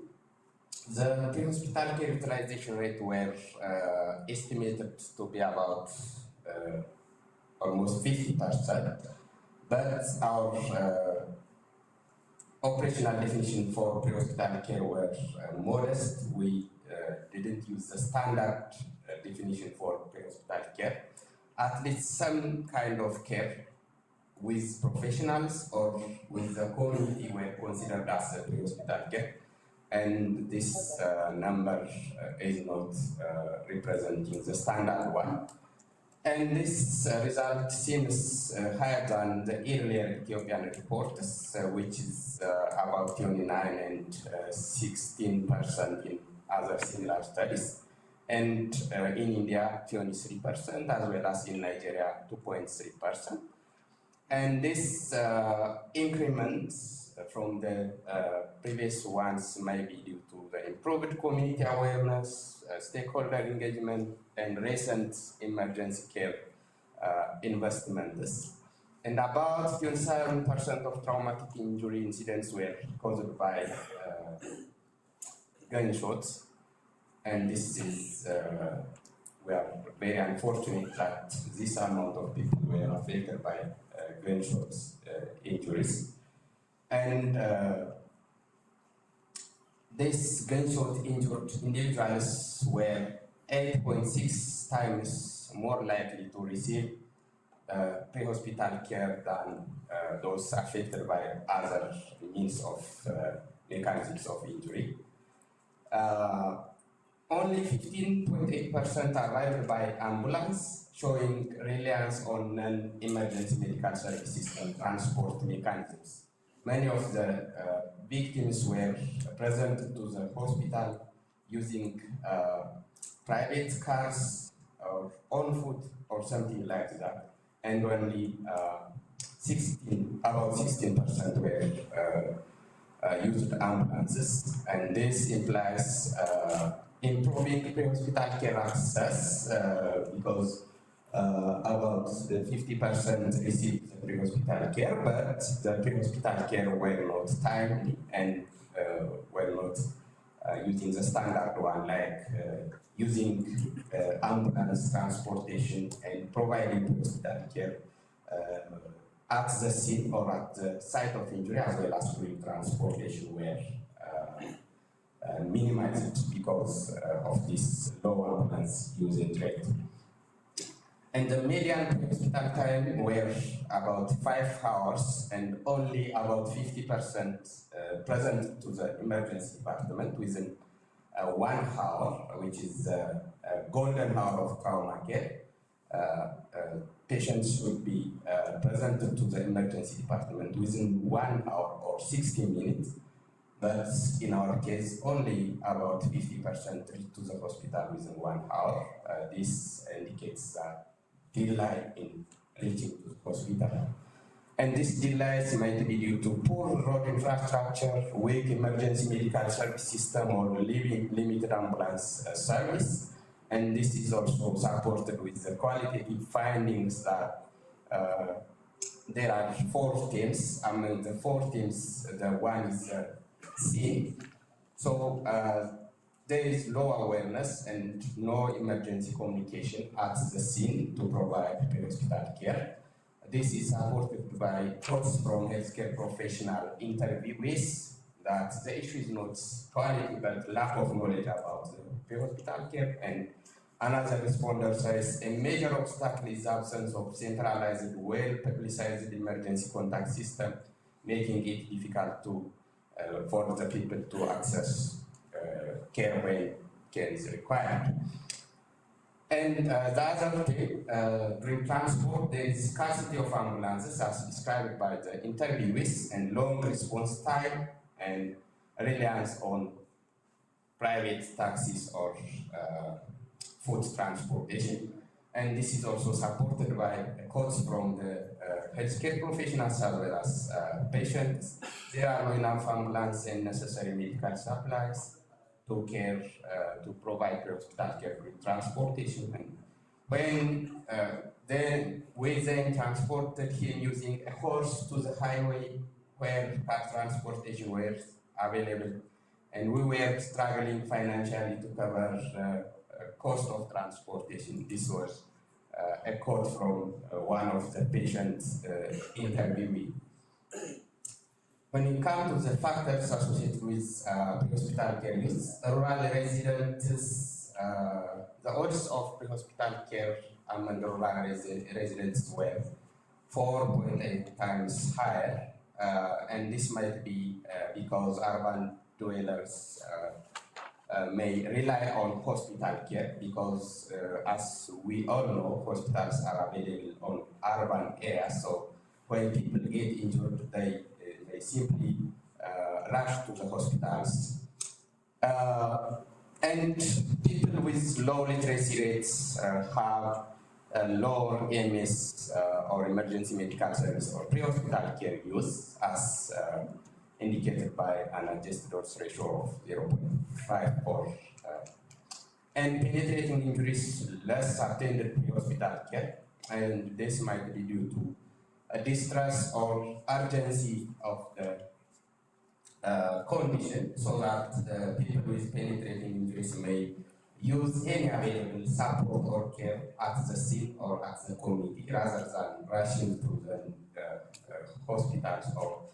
The pre-hospital care utilization rate were estimated to be about almost 50%, but our operational definition for pre-hospital care were modest. We didn't use the standard definition for pre-hospital care. At least some kind of care with professionals or with the community were considered as a pre-hospital care. And this number is not representing the standard one. And this result seems higher than the earlier Ethiopian reports, which is about 29 and 16% in other similar studies. And in India, 23%, as well as in Nigeria, 2.3%. And this increments from the previous ones may be due to the improved community awareness, stakeholder engagement, and recent emergency care investments. And about 27% of traumatic injury incidents were caused by gunshots. And this is, we are very unfortunate that this amount of people were affected by gunshots injuries. And these gunshot injured individuals were 8.6 times more likely to receive pre-hospital care than those affected by other means of mechanisms of injury. Only 15.8% arrived by ambulance, showing reliance on non-emergency medical services and transport mechanisms. Many of the victims were presented to the hospital using private cars or on foot or something like that. And only about 16% were used ambulances, and this implies improving pre-hospital care access because about 50% received the pre-hospital care, but the pre-hospital care were not timely and were not using the standard one, like using ambulance transportation and providing pre-hospital care at the scene or at the site of injury, as well as doing transportation were minimized because of this low ambulance usage rate. And the median pre-hospital time were about 5 hours, and only about 50% present to the emergency department within 1 hour, which is a golden hour of trauma care. Patients should be presented to the emergency department within 1 hour or 60 minutes, but in our case, only about 50% reach to the hospital within 1 hour. This indicates that delay in reaching to the hospital. And these delays might be due to poor road infrastructure, weak emergency medical service system, or limited ambulance service. And this is also supported with the qualitative findings that there are 4 teams. Among the 4 teams, the one is C. So there is low awareness and no emergency communication at the scene to provide pre-hospital care. This is supported by quotes from healthcare professional interviewees that the issue is not quality but lack of knowledge about the pre-hospital care. And another responder says a major obstacle is absence of centralized, well-publicized emergency contact system, making it difficult to for the people to access care when care is required. And the other thing, during transport, there is scarcity of ambulances as described by the interviewees, and long response time and reliance on private taxis or foot transportation. And this is also supported by quotes from the healthcare professionals as well as patients. There are not enough ambulance and necessary medical supplies to care, to provide hospital care with transportation. And when we then transported him using a horse to the highway where car transportation was available, and we were struggling financially to cover cost of transportation. This was a quote from one of the patients interviewee. When it comes to the factors associated with pre-hospital care use, rural residents, the odds of pre-hospital care among rural residents were 4.8 times higher, and this might be because urban dwellers may rely on hospital care because, as we all know, hospitals are available on urban areas. So when people get injured, they simply rush to the hospitals. And people with low literacy rates have lower EMS or emergency medical service or pre-hospital care use, as indicated by an adjusted odds ratio of 0.54. And penetrating injuries less attended pre-hospital care, and this might be due to distress or urgency of the condition, so that people with penetrating injuries may use any available support or care at the scene or at the community rather than rushing to the hospitals or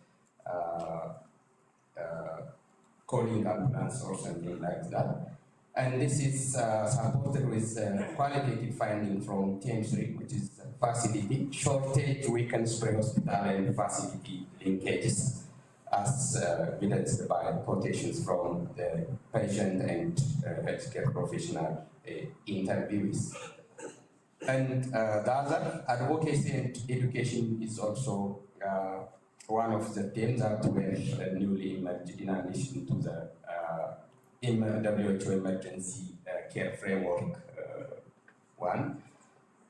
calling ambulance or something like that. And this is supported with qualitative finding from TM3, which is facility, shortage, weakens pre-hospital and facility linkages, as evidenced by quotations from the patient and healthcare professional interviewees. And the other, advocacy and education is also one of the themes that were newly emerged in addition to the WHO emergency care framework one.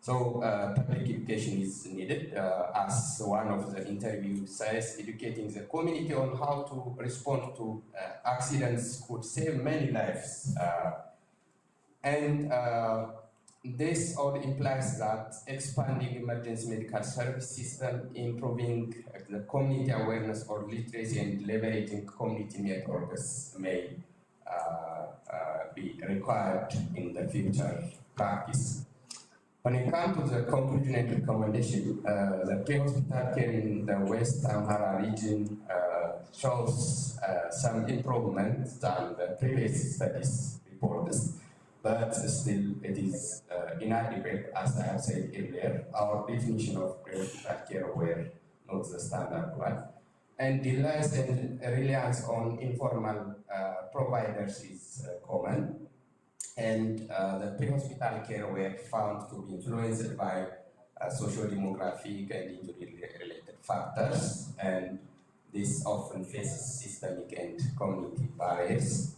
So public education is needed, as one of the interviews says, educating the community on how to respond to accidents could save many lives. This all implies that expanding emergency medical service system, improving the community awareness or literacy, and leveraging community networks may be required in the future practice. When it comes to the conclusion and recommendation, the pre-hospital care in the West Amhara region shows some improvement than the previous studies reported, but still it is inadequate, as I have said earlier. Our definition of pre-hospital care were not the standard one, and delays and reliance on informal providers is common. And the pre-hospital care were found to be influenced by socio-demographic and injury-related factors, and this often faces systemic and community barriers.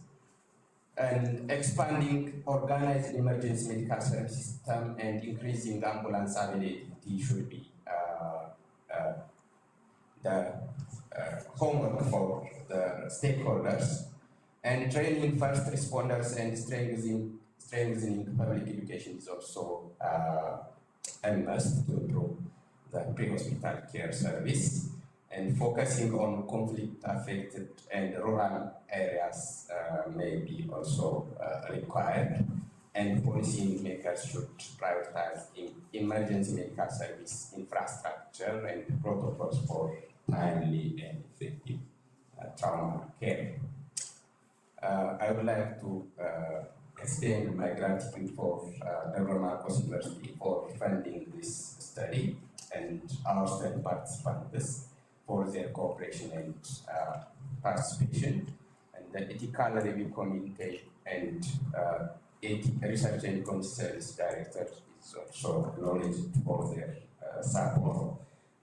And expanding organized emergency medical service system and increasing ambulance availability should be the homework for the stakeholders. And training first responders and strengthening public education is also a must to improve the pre-hospital care service. And focusing on conflict-affected and rural areas may be also required. And policy makers should prioritize emergency medical service infrastructure and protocols for timely and effective trauma care. I would like to extend my gratitude for Dr. Marcos University for funding this study and our study participants for their cooperation and participation, and the Ethical Review Committee and Research and Community Service Director is also acknowledged for their support.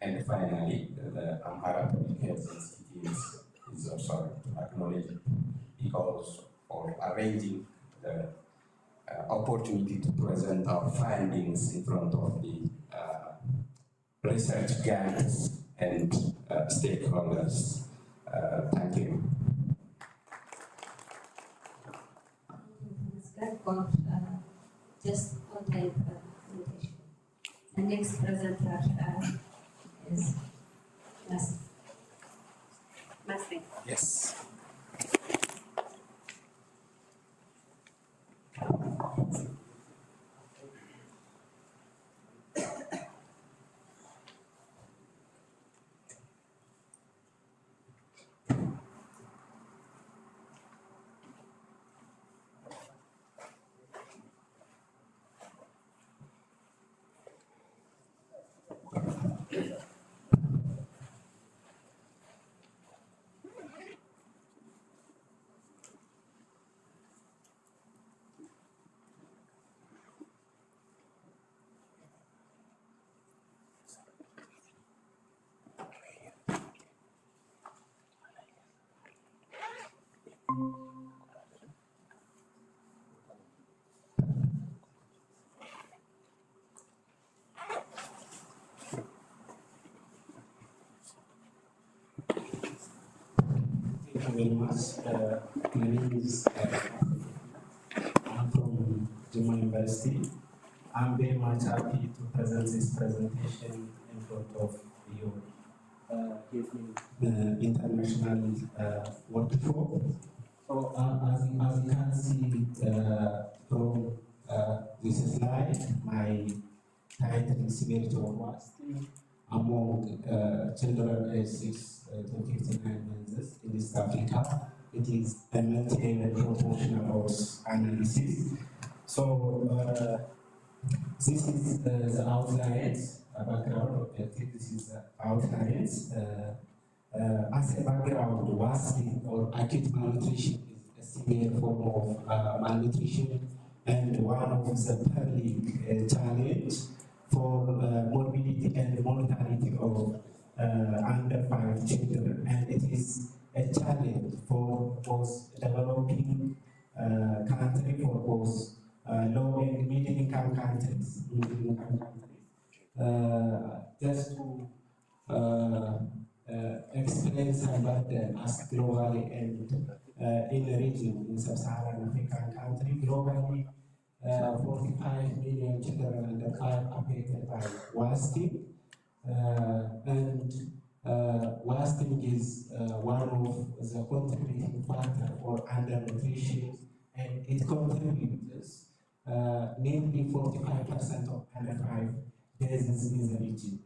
And finally, the Amhara Public Health Institute is also acknowledged because for arranging the opportunity to present our findings in front of the research grants and stakeholders. Thank you. For just on-time presentation. The next presenter is Masri. Yes. Thank you very much. My name is I'm from Juma University. I'm very much happy to present this presentation in front of you gave me the international workshop. So as you can see from this slide, my title is Severity of Wasting among children aged 6 to 59 months in East Africa. It is a multi-level proportional odds analysis. So this is the outlines, background objective. This is the outlines. As a background, wasting or acute malnutrition is a severe form of malnutrition and one of the public challenge for morbidity and mortality of under 5 children, and it is a challenge for both developing countries, for both low and middle income countries. Just to explain some burden as globally and in the region, in sub-Saharan African country, globally, 45 million children under 5 affected by wasting, and wasting is one of the contributing factors for undernutrition, and it contributes nearly 45% of under 5 deaths in the region.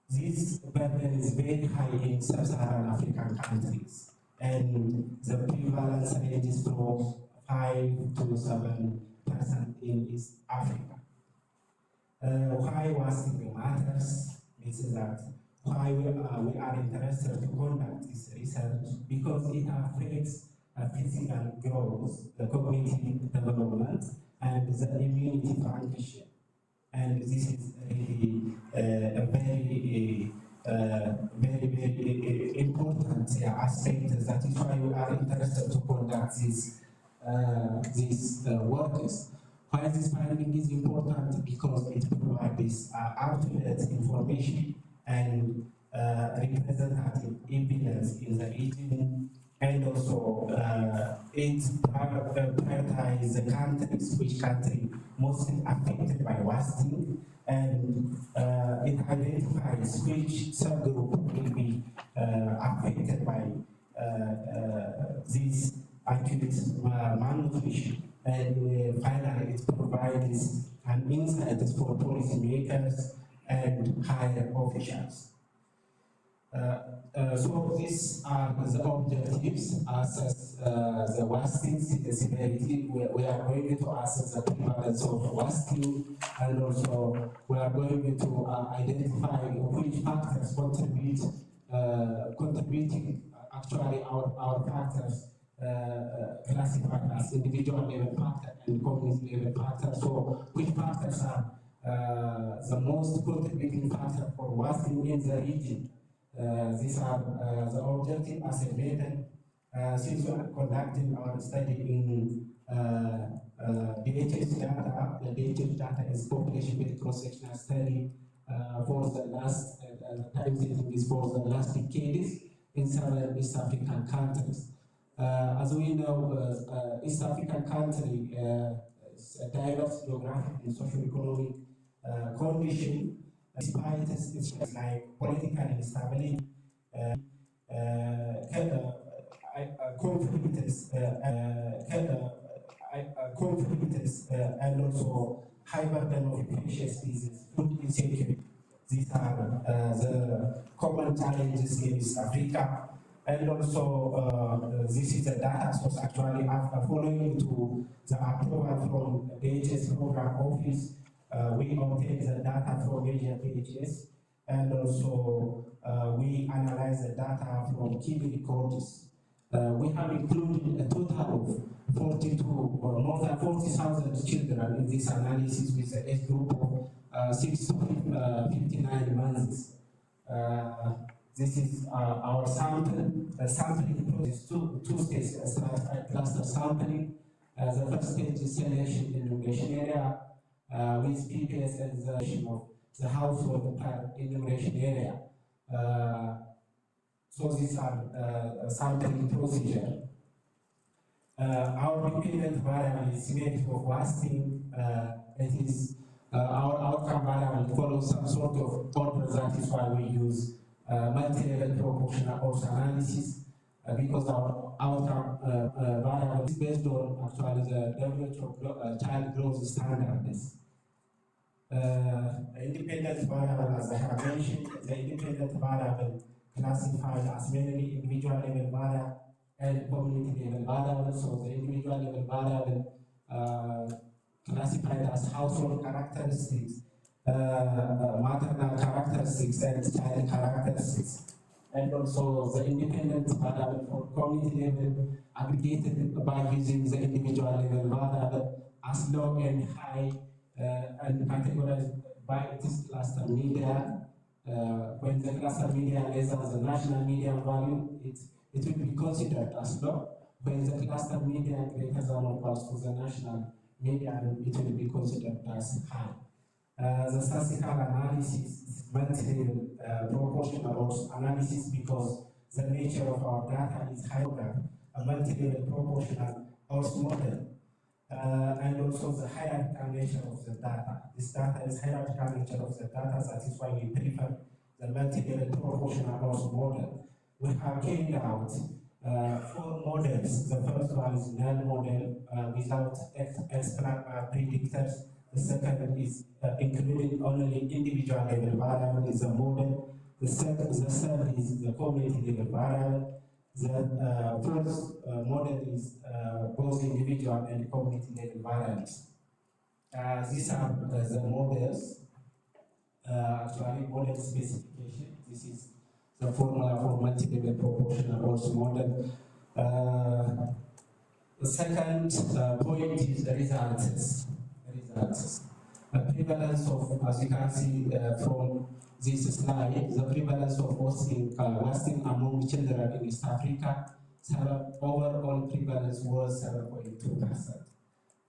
This burden is very high in sub-Saharan African countries, and the prevalence ranges from 5 to 7% in East Africa. Why wasting matters is that why we are interested to conduct this research, because it affects physical growth, the cognitive development, and the immunity function. And this is really a very important aspect. That is why we are interested to conduct these works. Why this finding is important? Because it provides accurate information and representative evidence in the region, and also it prioritizes the countries, which country most affected by wasting, and it identifies which subgroup will be affected by this acute malnutrition. And finally, it provides an insight for policymakers and higher officials. So these are the objectives: assess the wasting severity. We are going to assess the prevalence of wasting, and also we are going to identify which factors contributing. Actually, our factors classified as individual level factor and community level factor. So which factors are the most contributing factor for wasting in the region? These are the objective as a method. Since we are conducting our study in DHS data, the DHS data is population-based cross-sectional study for the last time setting is for the last decades in several East African countries. As we know, East African country is a diverse geographic and socio-economic condition. Despite its like political instability, conflicts, and also high burden of infectious diseases, food insecurity. These are the common challenges in East Africa. And also, this is the data source actually after following to the approval from the DHS program office. We obtain the data from major DHS, and also we analyze the data from key records. We have included a total of 42 or more than 40,000 children in this analysis with the age group of 6 to 59 months. This is our sampling process, two stages, cluster sampling. The first stage is selection in enumeration area with PPS and the of the household per enumeration area. So these are sampling procedure. Our dependent variable is severity of wasting. It is our outcome variable follows some sort of order. That is why we use multi-level proportional odds analysis, because our outcome variable is based on actually the WHO child growth standards. Independent variable, as I have mentioned, the independent variable classified as mainly individual level variable and community level variable. So the individual level variable classified as household characteristics, maternal characteristics, and child characteristics. And also the independent variable for community level aggregated by using the individual level variable as low and high and categorized by its cluster media. When the cluster media less than the national median value, it will be considered as low. When the cluster media greater than or equals to the national median, it will be considered as high. The statistical analysis is multi-level proportional analysis because the nature of our data is higher, a multi-level proportional odds model. And also the hierarchical nature of the data. This data is hierarchical nature of the data, that is why we prefer the multi-level proportional odds model. We have carried out 4 models. The first one is null model without X predictors. The second is including only individual level variable is a model. The third is the community level variable. The fourth model is both individual and community level variables. These are the models, actually model specification. This is the formula for multi-level proportional odds model. The second point is the results. The prevalence of, as you can see from this slide, the prevalence of wasting among children in East Africa, overall prevalence was 7.2%.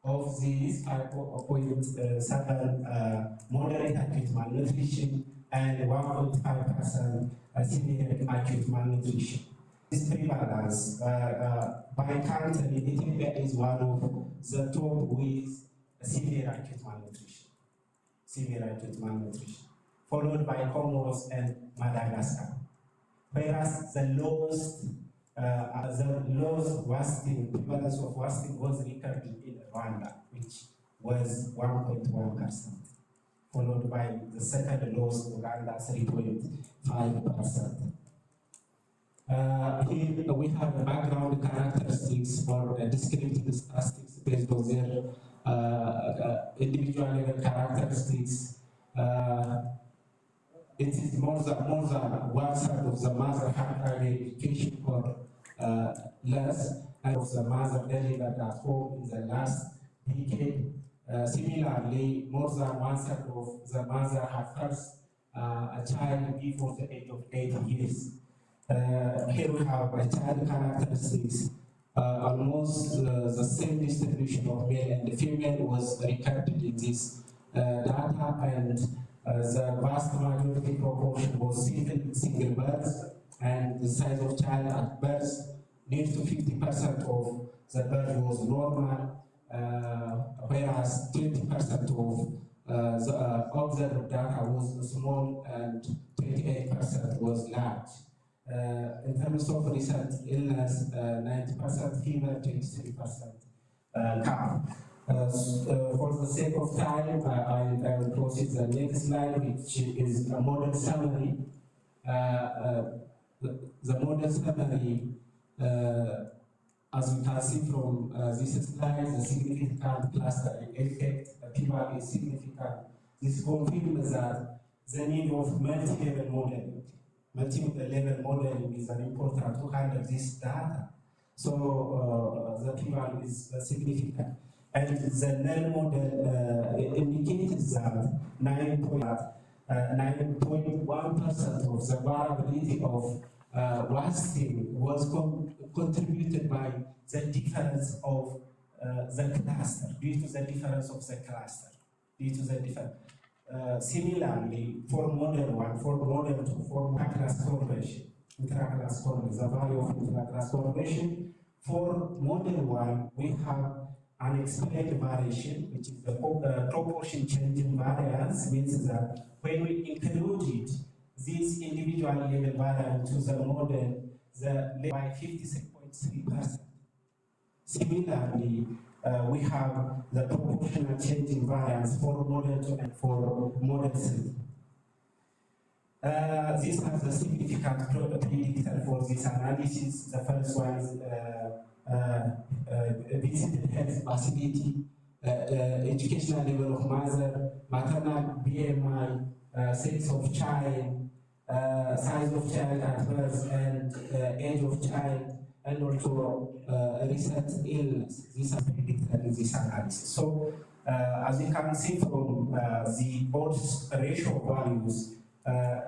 Of these, 5.7 moderate acute malnutrition and 1.5% severe acute malnutrition. This prevalence by country, Ethiopia is one of the top with severe acute malnutrition, followed by Comoros and Madagascar. Whereas the lowest prevalence of wasting was recorded in Rwanda, which was 1.1%, followed by the second lowest, Uganda, 3.5%. Here we have background characteristics for descriptive statistics based on their individual level characteristics. It is more than 1/3 of the mother had primary education or less, and of the mother delivered at home in the last decade. Similarly, more than 1/3 of the mother had first a child before the age of 8 years. Here we have a child characteristics. Almost the same distribution of male and female was recorded in this data, and the vast majority proportion was single births, and the size of child at birth, near to 50% of the birth was normal, whereas 20% of the observed data was small and 28% was large. In terms of recent illness, 90% fever, 23% cough. For the sake of time, I will proceed to the next slide, which is a model summary. The model summary, as you can see from this slide, the significant clustering effect, the p-value is significant. This confirms that the need of multi-level modeling. Multi-level modeling is an important to handle this data. So the p-value is significant. And the null model indicates that 9.1% of the variability of wasting was contributed by the difference of the cluster, due to the difference of the cluster, similarly, for model 1, for model 2, for intraclass correlation, the value of intraclass correlation, for model 1, we have unexplained variation, which is the proportion change in variance, means that when we included this individual level variance to the model, by 56.3%. Similarly, we have the proportional change in variance for model 2 and for model 3. This has a significant predictor for this analysis. The first one is visited health facility, educational level of mother, maternal BMI, sex of child, size of child at birth, and age of child, and also recent illness. These are predicted in this analysis. So, as you can see from the odds ratio values,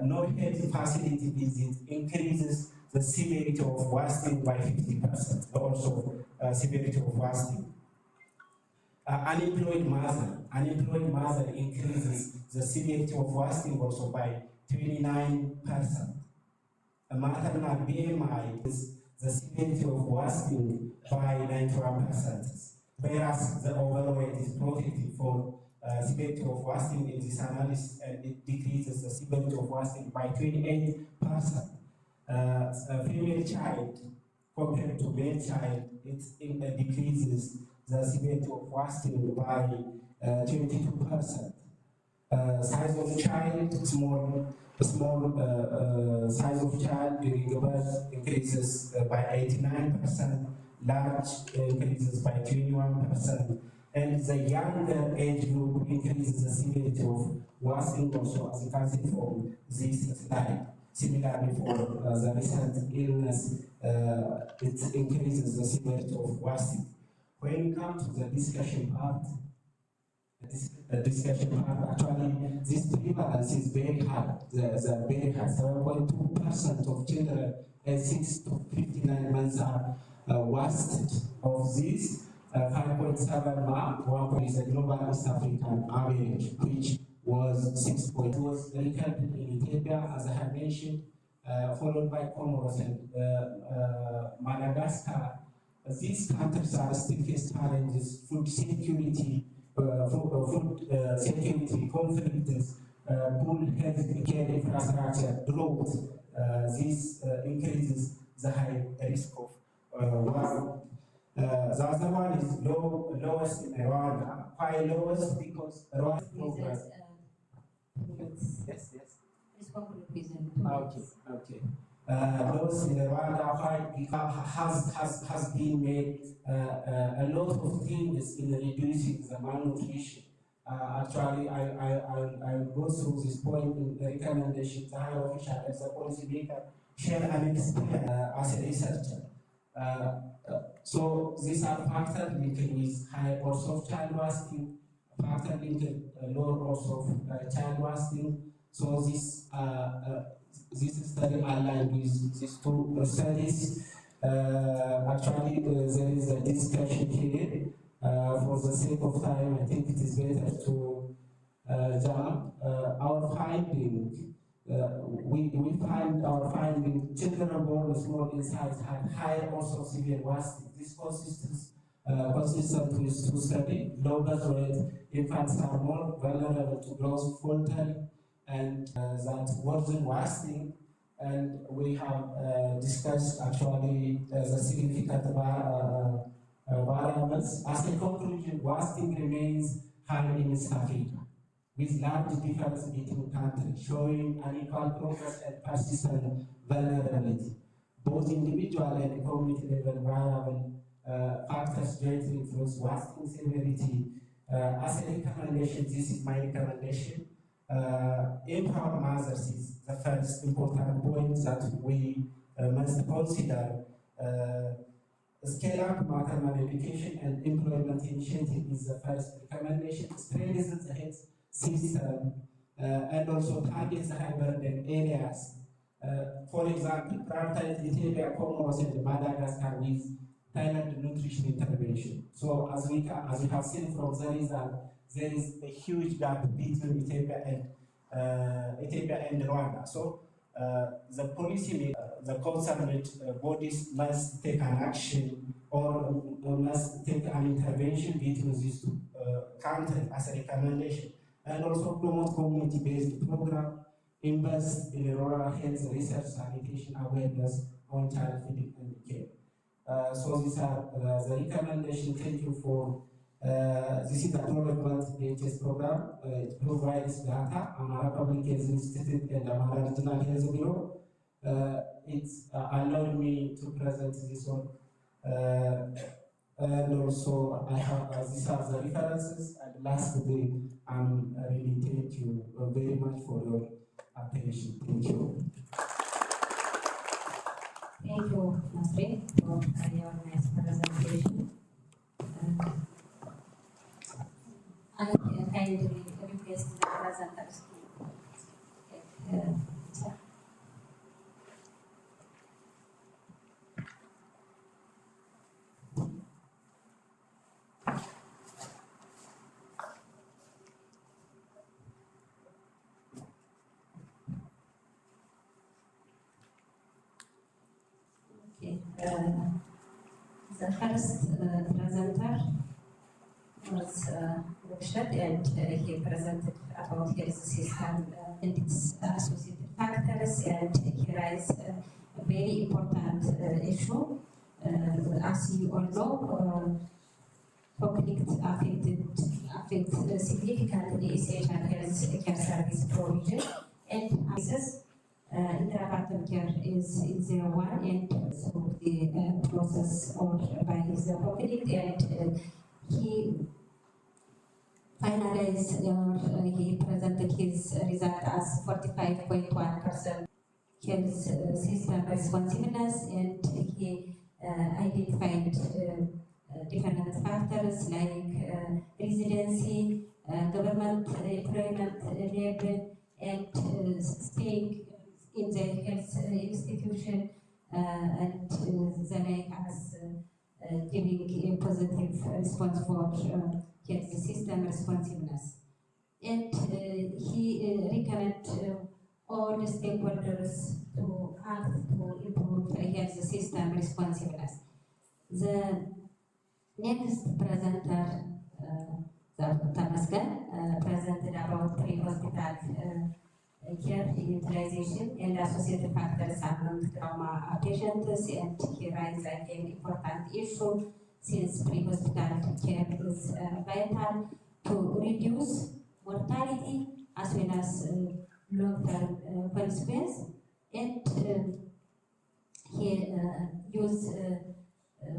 no health facility visit increases the severity of wasting by 50%, also severity of wasting. Unemployed mother increases the severity of wasting also by 29%. Maternal BMI is the severity of wasting by 91%, whereas the overweight is protected for severity of wasting in this analysis, and it decreases the severity of wasting by 28%. A female child compared to male child, it decreases the severity of wasting by 22%. Size of child, small size of child during birth increases by 89%, large increases by 21%, and the younger age group increases the severity of wasting also, as you can see from this slide. Similarly, for the recent illness, it increases the severity of wasting. When we come to the discussion part, actually, this prevalence is very high. The very high. 7.2% of children aged 6 to 59 months are wasted. Of these, 5.7 mark, 1 is the global East African average, which was 6. It was recorded in Ethiopia, as I have mentioned, followed by Comoros and Madagascar. These countries are still face challenges: food security, security, conflicts, poor health care infrastructure, drought. This increases the high risk of war. The other one is lowest in Rwanda. Why lowest? Because Rwanda progress. Yes. Okay. Lowest in Rwanda has been made a lot of things in reducing the malnutrition. Actually, I will go through this point in the recommendations. The higher official as a policymaker share an experience as a researcher. So these are factors linked with high odds of child wasting, factors linked low odds of child wasting. So this study aligned with these two studies. Actually, there is a discussion here. For the sake of time, I think it is better to jump. Our finding, we find our finding: children born small in size have higher also severe wasting. This consistent with two studies. Low birth weight infants are more vulnerable to growth faulty and that worsen wasting. And we have discussed actually the significant variables. As a conclusion, wasting remains high in East Africa, with large difference between countries, showing unequal progress and persistent vulnerability. Both individual and community level variable factors greatly influence wasting severity. As a recommendation, this is my recommendation. Empower mothers is the first important point that we must consider. Scale up maternal education and employment initiative is the first recommendation. Strengthen the health system and also target the high burden areas. For example, prioritize Ethiopia, Comoros, and Madagascar with tailored nutrition intervention. So as we have seen from the result, there is a huge gap between Ethiopia and Rwanda. So the policy, the concerned bodies must take an action or must take an intervention between these two countries as a recommendation, and also promote community-based program, invest in rural health research, sanitation awareness on child feeding and care. So these are the recommendations. Thank you for this is the development HS program. It provides data on our public health institute and our regional health bureau. It's allowed me to present this one. And also I have these are the references. And lastly, I'm really thank you very much for your attention. Thank you. Thank you, Nasri, for your nice presentation. I kindly request the presenters to take chair. Okay. The first presenter was Rashad, and he presented about health system and its associated factors, and he raised a very important issue. As you all know, conflict affect significantly essential health care service provision and access. Intrapartum care is the one, and so the process or by the conflict, and he finalized or he presented his result as 45.1% health system responsiveness, and he identified different factors like residency, government employment level, and staying in the health institution, and the like as giving a positive response for health system responsiveness. And he recommended all the stakeholders to act to improve health system responsiveness. The next presenter, Tamaskan, presented about pre-hospital care utilization and associated factors among trauma patients, and he raised an important issue since pre-hospital care is vital to reduce mortality as well as long-term consequence, and he used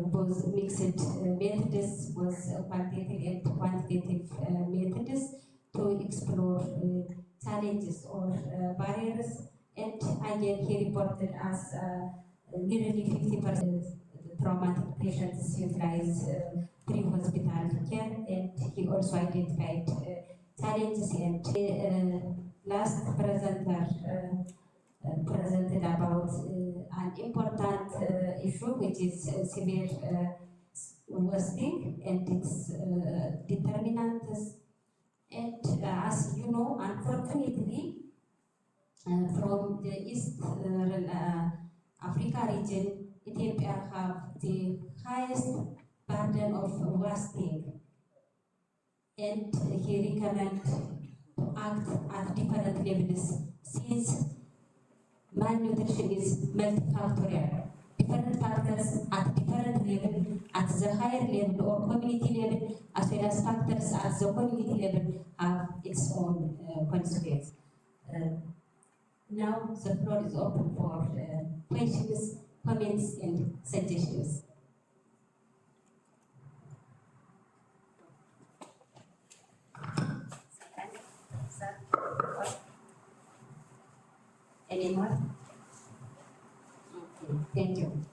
both mixed methods, was qualitative and quantitative methods to explore challenges or barriers, and again he reported as nearly 50% traumatic patients utilize pre-hospital care, and he also identified challenges. And the last presenter presented about an important issue, which is severe wasting and its determinants. And as you know, unfortunately, from the East Africa region, Ethiopia have the highest burden of wasting, and he recommends to act at different levels since malnutrition is multifactorial. Different factors at different level, at the higher level or community level, as well as factors at the community level have its own consequences. Now the floor is open for questions, comments, and suggestions. Any more? Okay, thank you.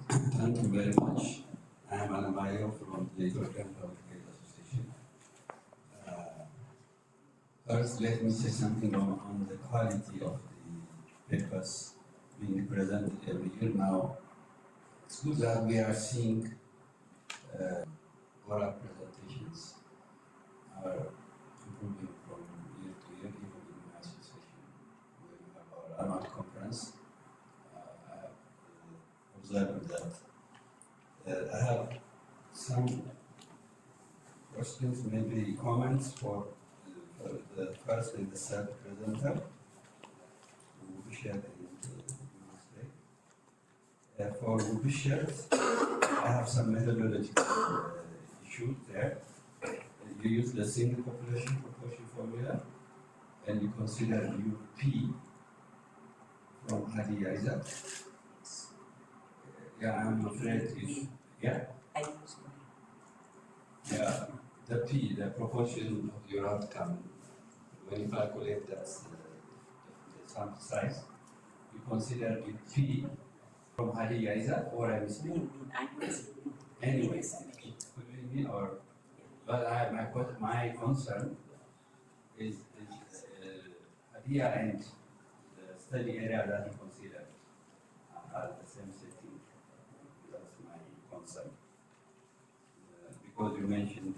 Thank you very much. I am Anamayo from the Ethiopian Public Health Association. First, let me say something on the quality of the papers being presented every year. Now, it's good that we are seeing oral presentations are improving from year to year, even in my association, where we have our annual questions, maybe comments for the first and the third presenter وبشر for Ubishers, I have some methodological issues there. You use the single population proportion formula and you consider UP from Hadi Isaac. Yeah, I'm afraid if, yeah? Yeah, the P, the proportion of your outcome, when you calculate that the sample size, you consider it P from Hadi Isaac or I'm mistaken? Anyway, could be me or, but my concern is Hadia and the study area that he considered are the same setting. That's my concern. Because you mentioned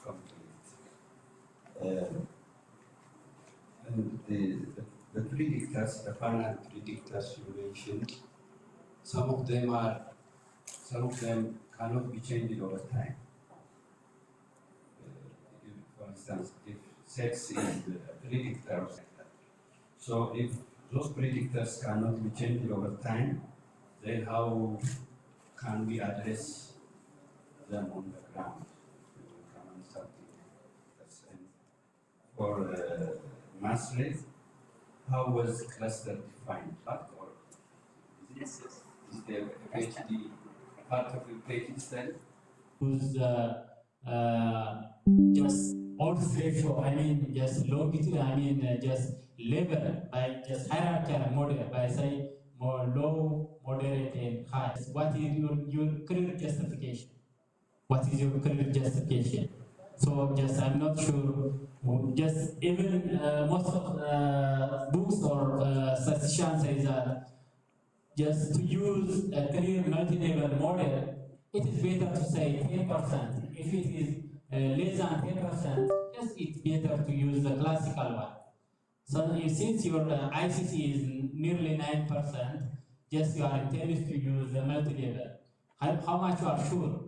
conflict. And the predictors, the final predictors you mentioned, some of them cannot be changed over time. For instance, if sex is a predictor, so if those predictors cannot be changed over time, then how can we address them on the ground? For mass rate, how was cluster defined? Or is there a PhD part of the PhD study? Who's just odds ratio, I mean just longitude, I mean just level by just hierarchical model by say more low, moderate and high. What is your clear justification? What is your clear justification? So just I'm not sure. Just even most of books or statisticians say that just to use a clear multi-level model, it is better to say 10%. If it is less than 10%, just it's better to use the classical one. So since your ICC is nearly 9%, just you are intended to use the multi-level. How much you are sure?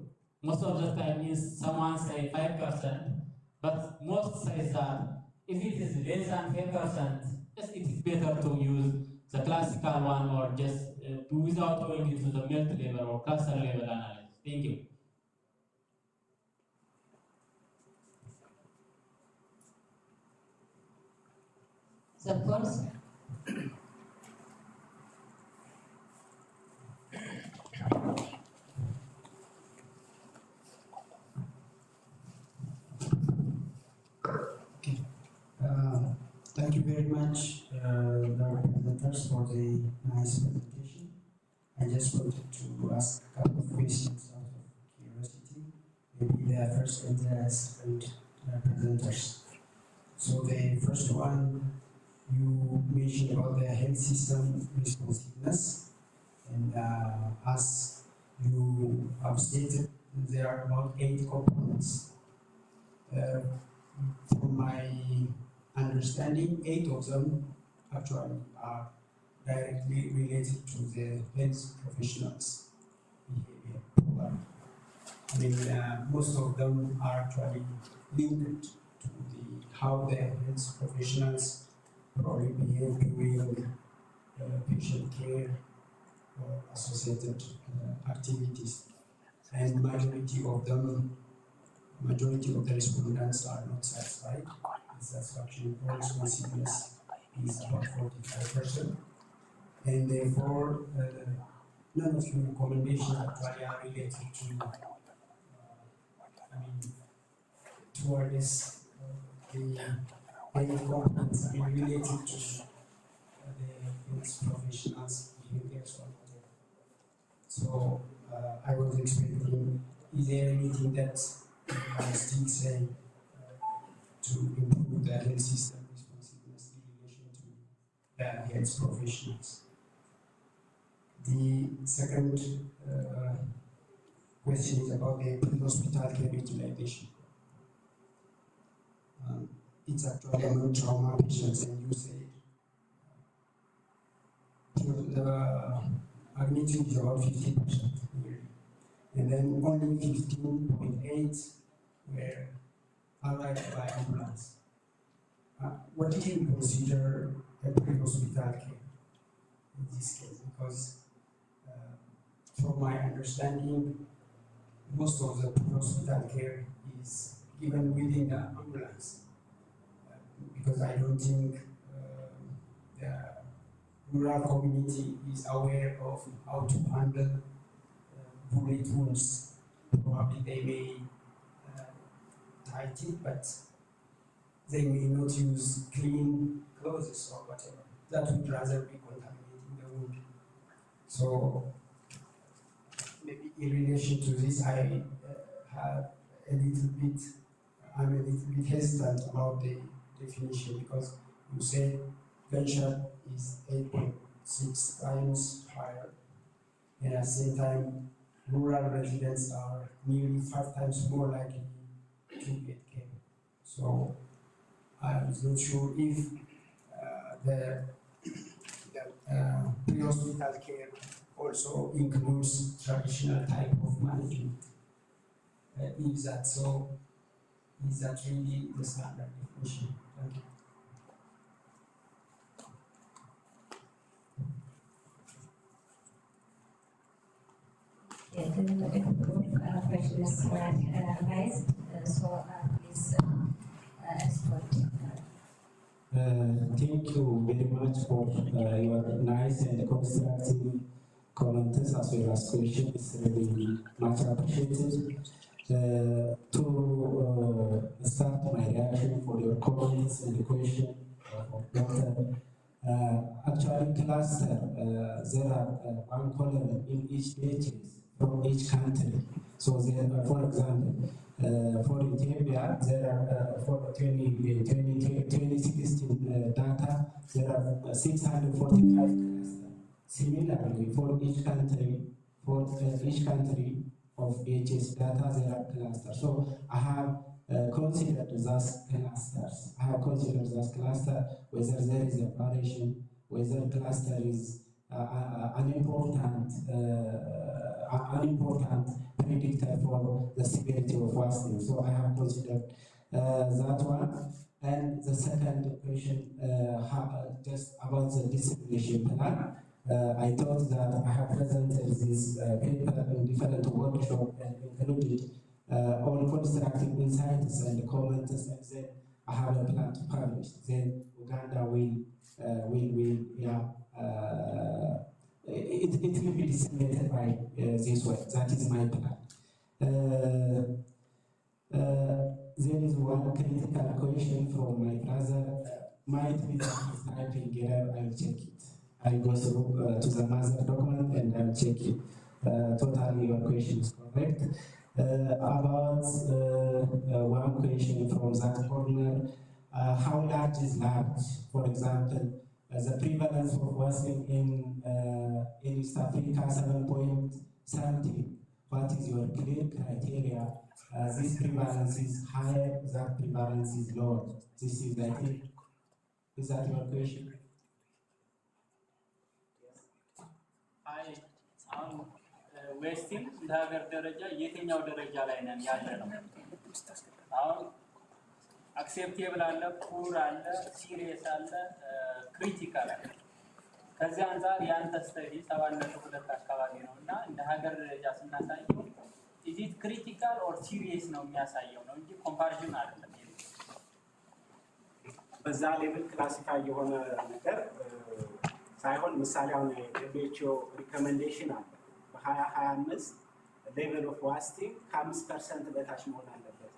Most of the time is someone say 5%, but most says that if it is less than 10%, just it is better to use the classical one or just without going into the multi-level or cluster level analysis. Thank you. So of course, thank you very much, the presenters, for the nice presentation. I just wanted to ask a couple of questions out of curiosity. Maybe the first and the second presenters. So the first one, you mentioned about the health system responsiveness, and as you have stated, there are about 8 components. From my understanding, 8 of them actually are directly related to the health professionals' behavior program. I mean, most of them are actually linked to how the health professionals probably behave during patient care or associated activities. And majority of the respondents are not satisfied. The satisfaction or responsiveness is about 45%. And therefore, none of your recommendations actually are related to, towards the components related to the health professionals' behaviors or whatever. So I was expecting, is there anything that I still say to improve the health system responsiveness in relation to the health professionals? The second question is about the pre-hospital care utilization. It's actually among trauma patients, and you said the magnitude is about 50%, and then only 15.8 were arrived by ambulance. What did you consider a pre-hospital care in this case? Because from my understanding, most of the pre-hospital care is given within the ambulance. Because I don't think the rural community is aware of how to handle bullet wounds. Probably they may tight it, but they may not use clean clothes or whatever. That would rather be contaminating the wound. So maybe in relation to this, I'm a little bit hesitant about the definition, because you say gunshot is 8.6 times higher, and at the same time, rural residents are nearly 5 times more likely to get care. So I was not sure if the pre-hospital care also includes traditional type of management. Is that so? Is that really the standard definition? Thank you. Yes, the group questions were raised, so please respond. Thank you very much for your nice and constructive comments as well as questions. It's really much appreciated. To start my reaction for your comments and the question of Dr. Actually, cluster, there are one column in each pages from each country. So there, for example, for Ethiopia, there are for 2016 data, there are 645 clusters. Similarly, for each country of HS data, there are clusters. So I have considered those clusters. Whether there is a variation, whether cluster is an important predictor for the severity of wasting. So I have considered that one. And the second question, just about the dissemination plan. I thought that I have presented this paper in different workshops and included all constructive insights and comments, and then I have a plan to publish. Then Uganda will it will be disseminated by this way. That is my plan. There is one critical question from my brother. Might be that he's typing error. I'll check it. I go through to the master document and I'll check it. Totally, your question is correct. About one question from that corner, how large is large? For example, the prevalence of wasting in East Africa 7.70. What is your clear criteria? This prevalence is higher, that prevalence is lower. This is, I think, is that your question? ዌስቲንግ እንደ ሀገር ደረጃ የትኛው ደረጃ ላይ ነን ያለ ነው? አሁን አክሴፕቴብል አለ፣ ፑር አለ፣ ሲሪየስ አለ፣ ክሪቲካል አለ። ከዚህ አንፃር ያንተ ስተዲ 7.2 አካባቢ ነው እና እንደ ሀገር ደረጃ ስናሳየው ኢዚት ክሪቲካል ኦር ሲሪየስ ነው የሚያሳየው ነው እንጂ ኮምፓሪዥን አይደለም። በዛ ሌቭል ክላሲፋይ የሆነ ነገር ሳይሆን ምሳሌ አሁን የWHO ሪኮሜንዴሽን አለ በ2025 ሌቨል ኦፍ ዋስቲንግ ከ5% በታች መሆን አለበት።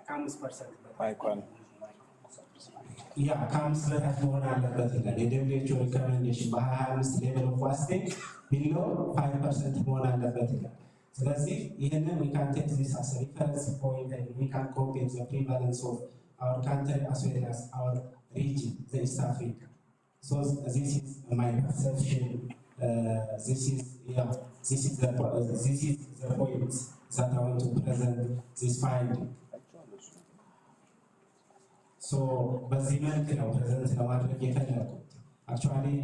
ከ5% በታች ያ ከ5 በታች መሆን አለበት ይላል የWHO ሪኮሜንዴሽን። በ2025 ሌቨል ኦፍ ዋስቲንግ ቢሎ 5% መሆን አለበት ይላል። ስለዚህ ይህንን we can take this as a reference point and we can compare the prevalence of our country as well as our region, the East Africa. So this is my perception. This is the point that I want to present this finding. So, በዚህ መልክ ነው ፕሬዘንት ለማድረግ የፈለኩት። Actually,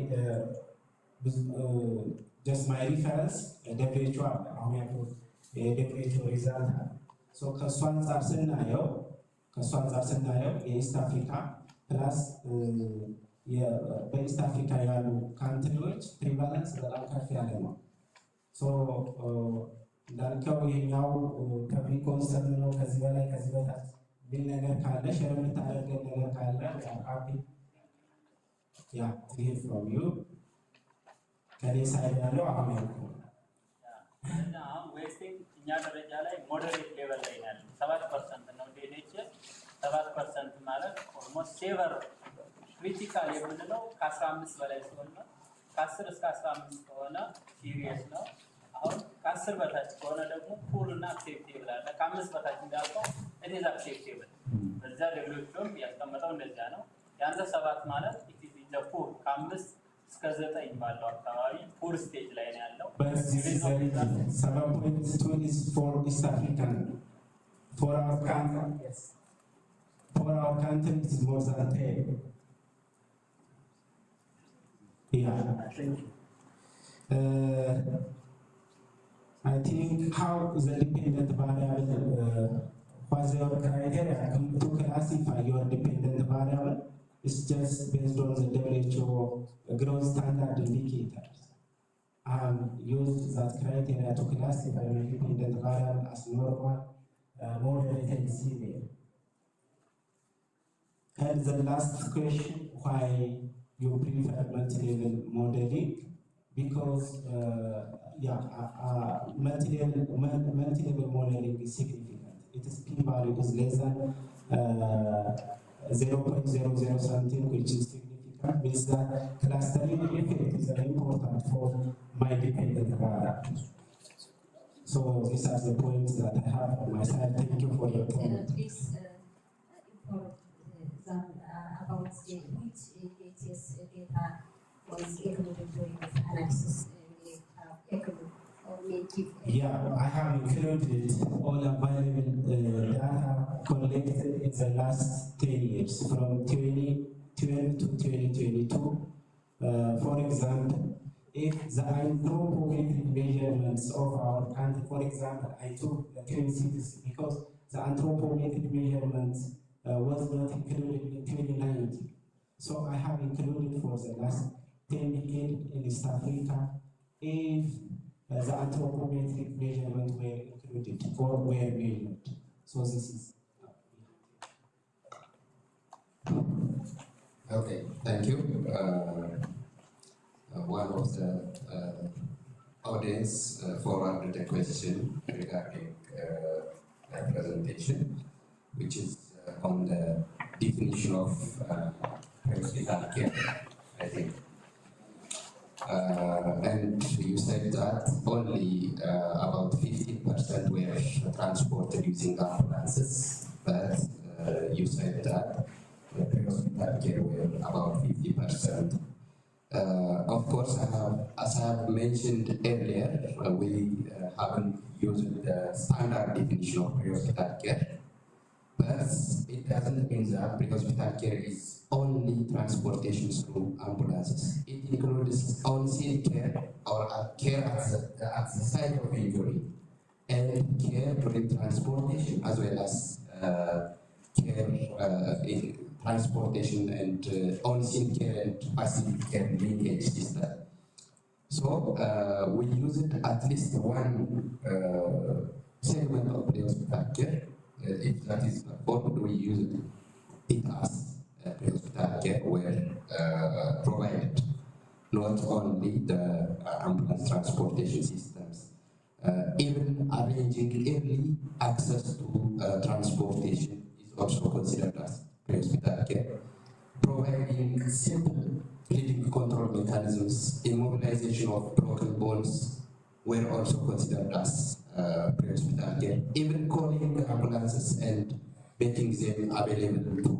just my reference WHO አሁን ያልኩት WHO ሪዛልት አለ። So ከእሱ አንጻር ስናየው ከእሷ አንጻር ስናየው የኢስት አፍሪካ ፕላስ በኢስት አፍሪካ ያሉ ካንትሪዎች ፕሪቫለንስ በጣም ከፍ ያለ ነው። እንዳልከው ይሄኛው ፐብሊክ ኮንሰርን ነው። ከዚህ በላይ ከዚህ በታች ቢል ነገር ካለ ሸር የምታደርገን ነገር ካለ ሃፒ ያ ቱ ሂር ፍሮም ዩ። ከኔ ሳይድ ያለው አሁን ያልኩህ እና አሁን ዌስቲንግ እኛ ደረጃ ላይ ሞዴሬት ሌቨል ላይ ያለው 7% ነው። ዴኔች 7% ማለት ኦልሞስት ሴቨር ክሪቲካል የምንለው ከ15 በላይ ሲሆን ነው። ከ10 እስከ 15 ከሆነ ሲሪየስ ነው። አሁን ከ10 በታች ከሆነ ደግሞ ፑል እና አክሴፕቴብል አለ። ከ5 በታች እንዳልከው ኢዝ አክሴፕቴብል። በዛ ሌሎችም ያስቀመጠው እንደዚያ ነው። ያንተ 7 ማለት ኢት ኢዝ ኢን ዘ ፑል ከ5 እስከ 9 ባለው አካባቢ ፑል ስቴጅ ላይ ነው ያለው። በዚህ 7.2 is for East African. For our country, yes. For our country, it is more than 10. Yeah. I think how the dependent variable was your criteria to classify your dependent variable is just based on the WHO growth standard indicators. Used that criteria to classify your dependent variable as normal, moderate, and severe. And the last question, why you prefer multi-level modeling? Because multi-level modeling is significant. Its p-value is less than 0.00 something, which is significant. Means that clustering effect is very important for my dependent variable. So these are the points that I have on my side. Thank you for your time. Please inform them about which ATS data was included during the analysis. Yeah, I have included all available data collected in the last 10 years, from 2012 to 2022. For example, if the anthropometric measurements of our country, for example, I took the 20 cities because the anthropometric measurements was not included in 2019. So I have included for the last 10 decades in East Africa if the anthropometric measurements were included or were measured. So this is. Okay, thank you. One of the audience forwarded a question regarding presentation, which is on the definition of hospital care, I think. And you said that only about 15% were transported using ambulances, but you said that the hospital care were about 50%. Of course, as I have mentioned earlier, we haven't used the standard definition of pre-hospital care, but it doesn't mean that pre-hospital care is only transportation through ambulances. It includes on-scene care or care at the site of injury, and care during transportation, as well as care in transportation and on-scene care and facility care linkage system. So we use it at least one segment of the hospital care. If that is performed, we use it as pre-hospital care were provided, not only the ambulance transportation systems. Even arranging early access to transportation is also considered as pre-hospital care. Providing simple bleeding control mechanisms, immobilization of broken bones were also considered as pre-hospital care. Even calling ambulances and making them available to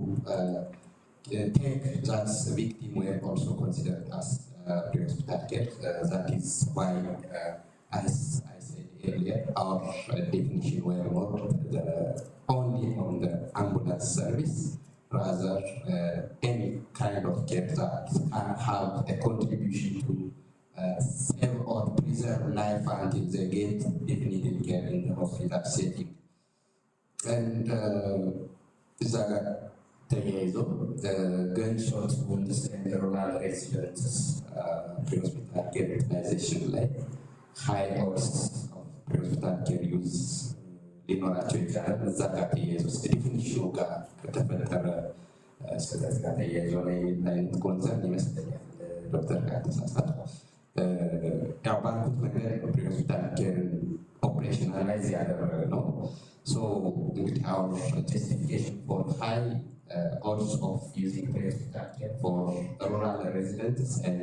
take that victim were also considered as pre-hospital care. That is why, as I said earlier, our definition were not only on the ambulance service, rather any kind of care that can have a contribution to save or preserve life until they get definitive care in the hospital setting. And እዛ ጋር ተያይዞ ገንሾት ውንድስ ሩራል ሬሲደንትስ ፕሪሆስፒታል ኬር ዩቲላይዜሽን ላይ ሃይ ኦድስ ፕሪሆስፒታል ኬር ዩዝ ሊኖራቸው ይችላል። እዛ ጋር ተያይዞ ዲፊኒሽኑ ጋር ከተፈጠረ ስህተት ጋር ተያይዞ ነው የሚል አይነት ኮንሰርን ይመስለኛል። ዶክተር ጋር ተሳሳቱ። ያው ባልኩት መንገድ ፕሪሆስፒታል ኬርን ኦፕሬሽናላይዝ ያደረገ ነው። ሶ እንግዲህ our justification for high odds of using pre-hospital care for rural residents and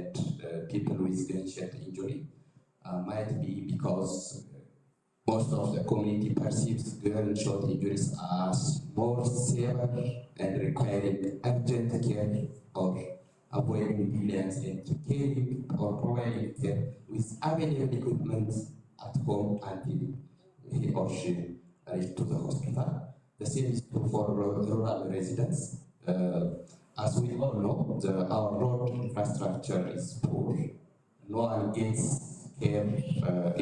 people with gunshot injury might be because most of the community perceives gunshot injuries as more severe and requiring urgent care or avoiding delays in caring or providing care with available equipment at home until he or she reach to the hospital. The same is true for rural residents. As we all know, our road infrastructure is poor. No one gets care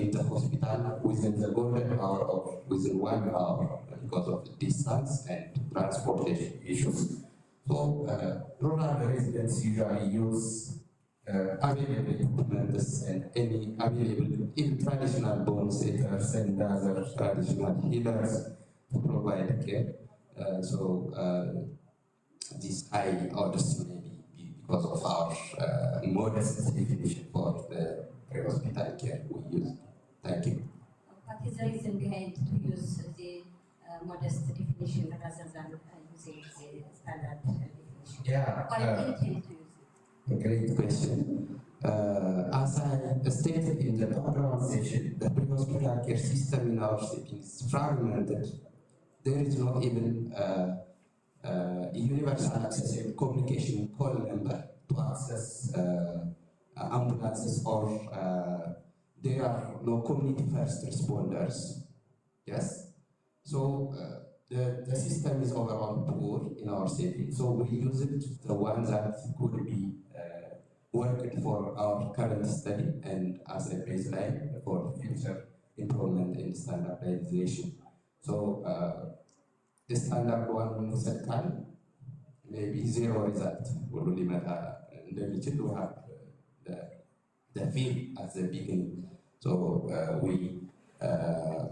in the hospital within the golden hour or within 1 hour because of the distance and transportation issues. So, rural residents usually use available equipment and any available in traditional bone setters and other traditional healers to provide care. These high orders may be because of our modest definition for the pre-hospital care we use. Thank you. What is the reason behind to use the modest definition rather than using the standard definition? Yeah. Why intend to use it? Great question. As I stated in the background session, the pre-hospital care system in our city is fragmented. There is not even a universal accessible communication call number to access ambulances, or there are no community first responders. Yes? So the system is overall poor in our city. So we use it, the ones that could be worked for our current study and as a baseline for future improvement in standardization. So the standard one set time, maybe zero result will really matter. And then we need to have the field at the beginning. So we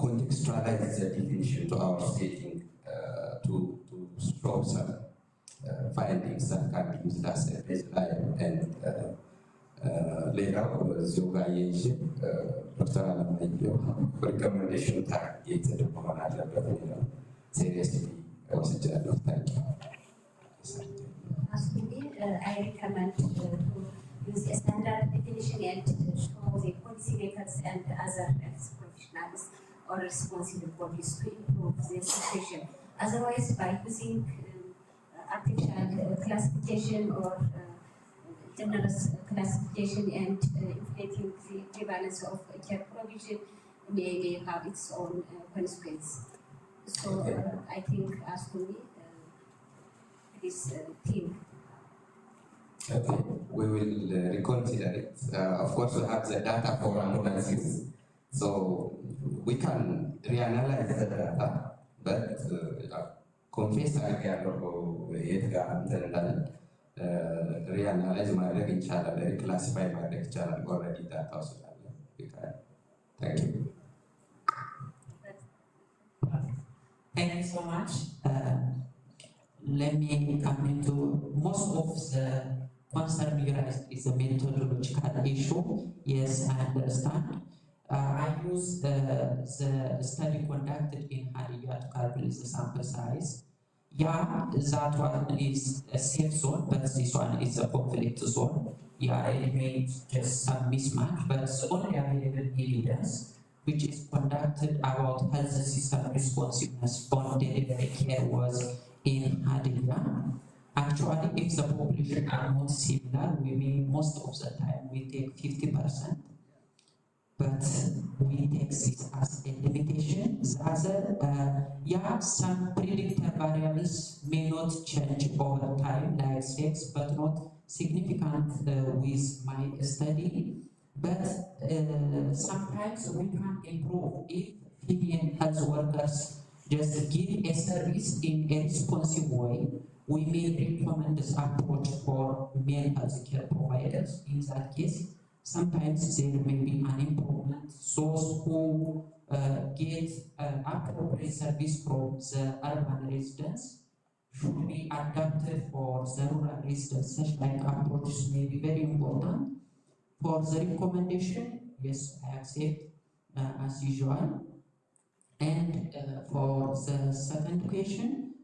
contextualize the definition to our setting to show some findings that can be used as a baseline and later እዚሁ ጋር ይዤ ዶክተር አለማየሁ ሪኮሜንዴሽን ታርጌትድ መሆን አለበት የሚለው seriously ወስጃለሁ። ታንክ ዩ። As to me, I recommend to use a standard definition and show the policymakers and other health professionals or responsible bodies to improve the situation. Otherwise, by using artificial classification or generous classification and inflating the prevalence of care provision may have its own consequence. So I think, as for me, this thing. Okay, we will reconsider it. Of course, we have the data for ambulances, so we can reanalyze the data, but confess አድርጌያለሁ የት ጋር እንትን እንዳለ reanalyze ማድረግ ይቻላል፣ reclassify ማድረግ ይቻላል። already ዳታው ስላለ thank you. Thank you so much. Let me come into most of the concern you raised is a methodological issue. Yes, I understand. I use the study conducted in Haria to calculate the sample size. Yeah, that one is a safe zone, but this one is a conflict zone. Yeah, it may just some mismatch, but the only available evidence which is conducted about health system responsiveness on delivery care was in Hadia. Actually, if the population are not similar, we may most of the time we take 50%, but we take this as a limitation. Rather, yeah, some predictor variables may not change over time, like sex, but not significant with my study. But sometimes we can improve if female health workers just give a service in a responsive way, we may recommend this approach for male healthcare providers. In that case, sometimes there may be an improvement. Those who get appropriate service from the urban residents should be adapted for the rural residents. Such like approaches may be very important. For the recommendation, yes, I accept as usual. And for the second question,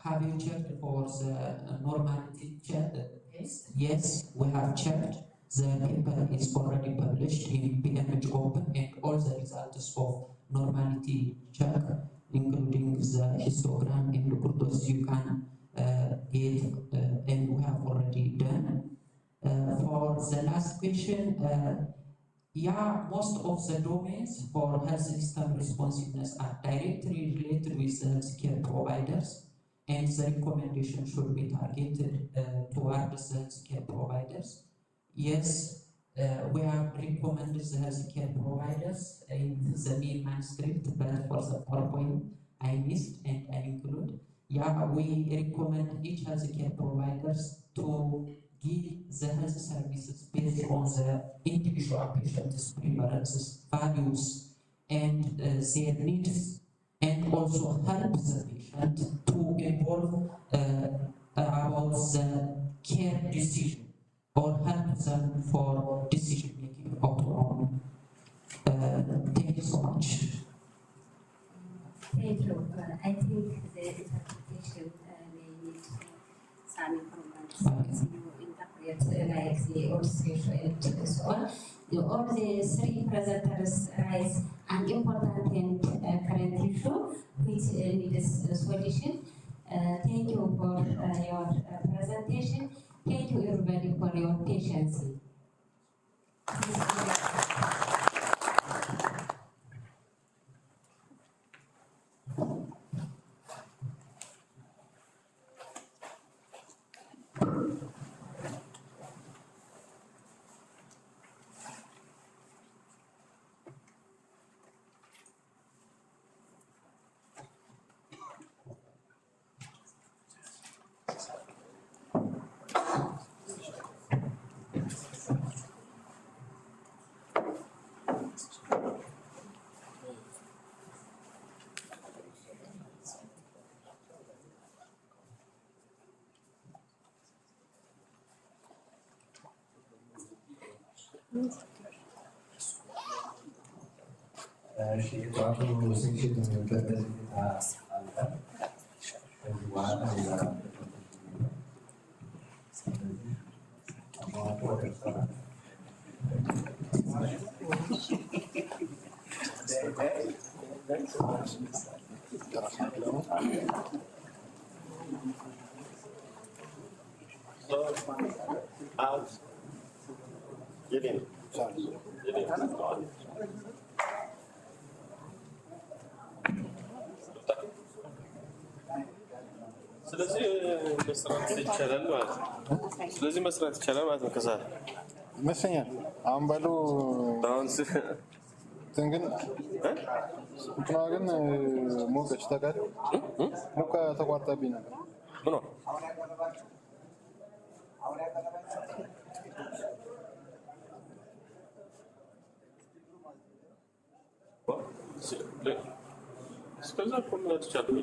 have you checked for the normality test? Yes, we have checked. The paper is already published in PMH Open, and all the results of normality check, including the histogram and the glucose you can get, and we have already done. For the last question, yeah, most of the domains for health system responsiveness are directly related with the healthcare providers, and the recommendation should be targeted towards the healthcare providers. Yes, we have recommended the healthcare providers in the main manuscript, but for the PowerPoint I missed and I include. Yeah, we recommend each healthcare providers to give the health services based on the individual patient's preferences, values, and their needs, and also help the patient to involve about the care decision or help them for decision making autonomy. Thank you so much. Thank you. I think the interpretation may need some improvements. You interpret like the illustration and so on. All the three presenters raise an important and current issue which needs a solution. Thank you for your presentation. Thank you everybody for your patience. የጠዋቱ ሴክሽን በዚህ ሁኔታ አልቋል። ከዚህ በኋላ ሌላ መዋቅር ደርሰናል። ስለዚህ መስራት ይቻላል ማለት ነው። ስለዚህ መስራት ይቻላል ማለት ነው። ከዛ ይመስለኛል አሁን ባሉ አሁን ግን እንትና ግን ሞቀች ታውቃለህ? ሙቀ ተቋርጣብኝ ነበር። ምን ነው እስከዛ ኮምናት ይቻላል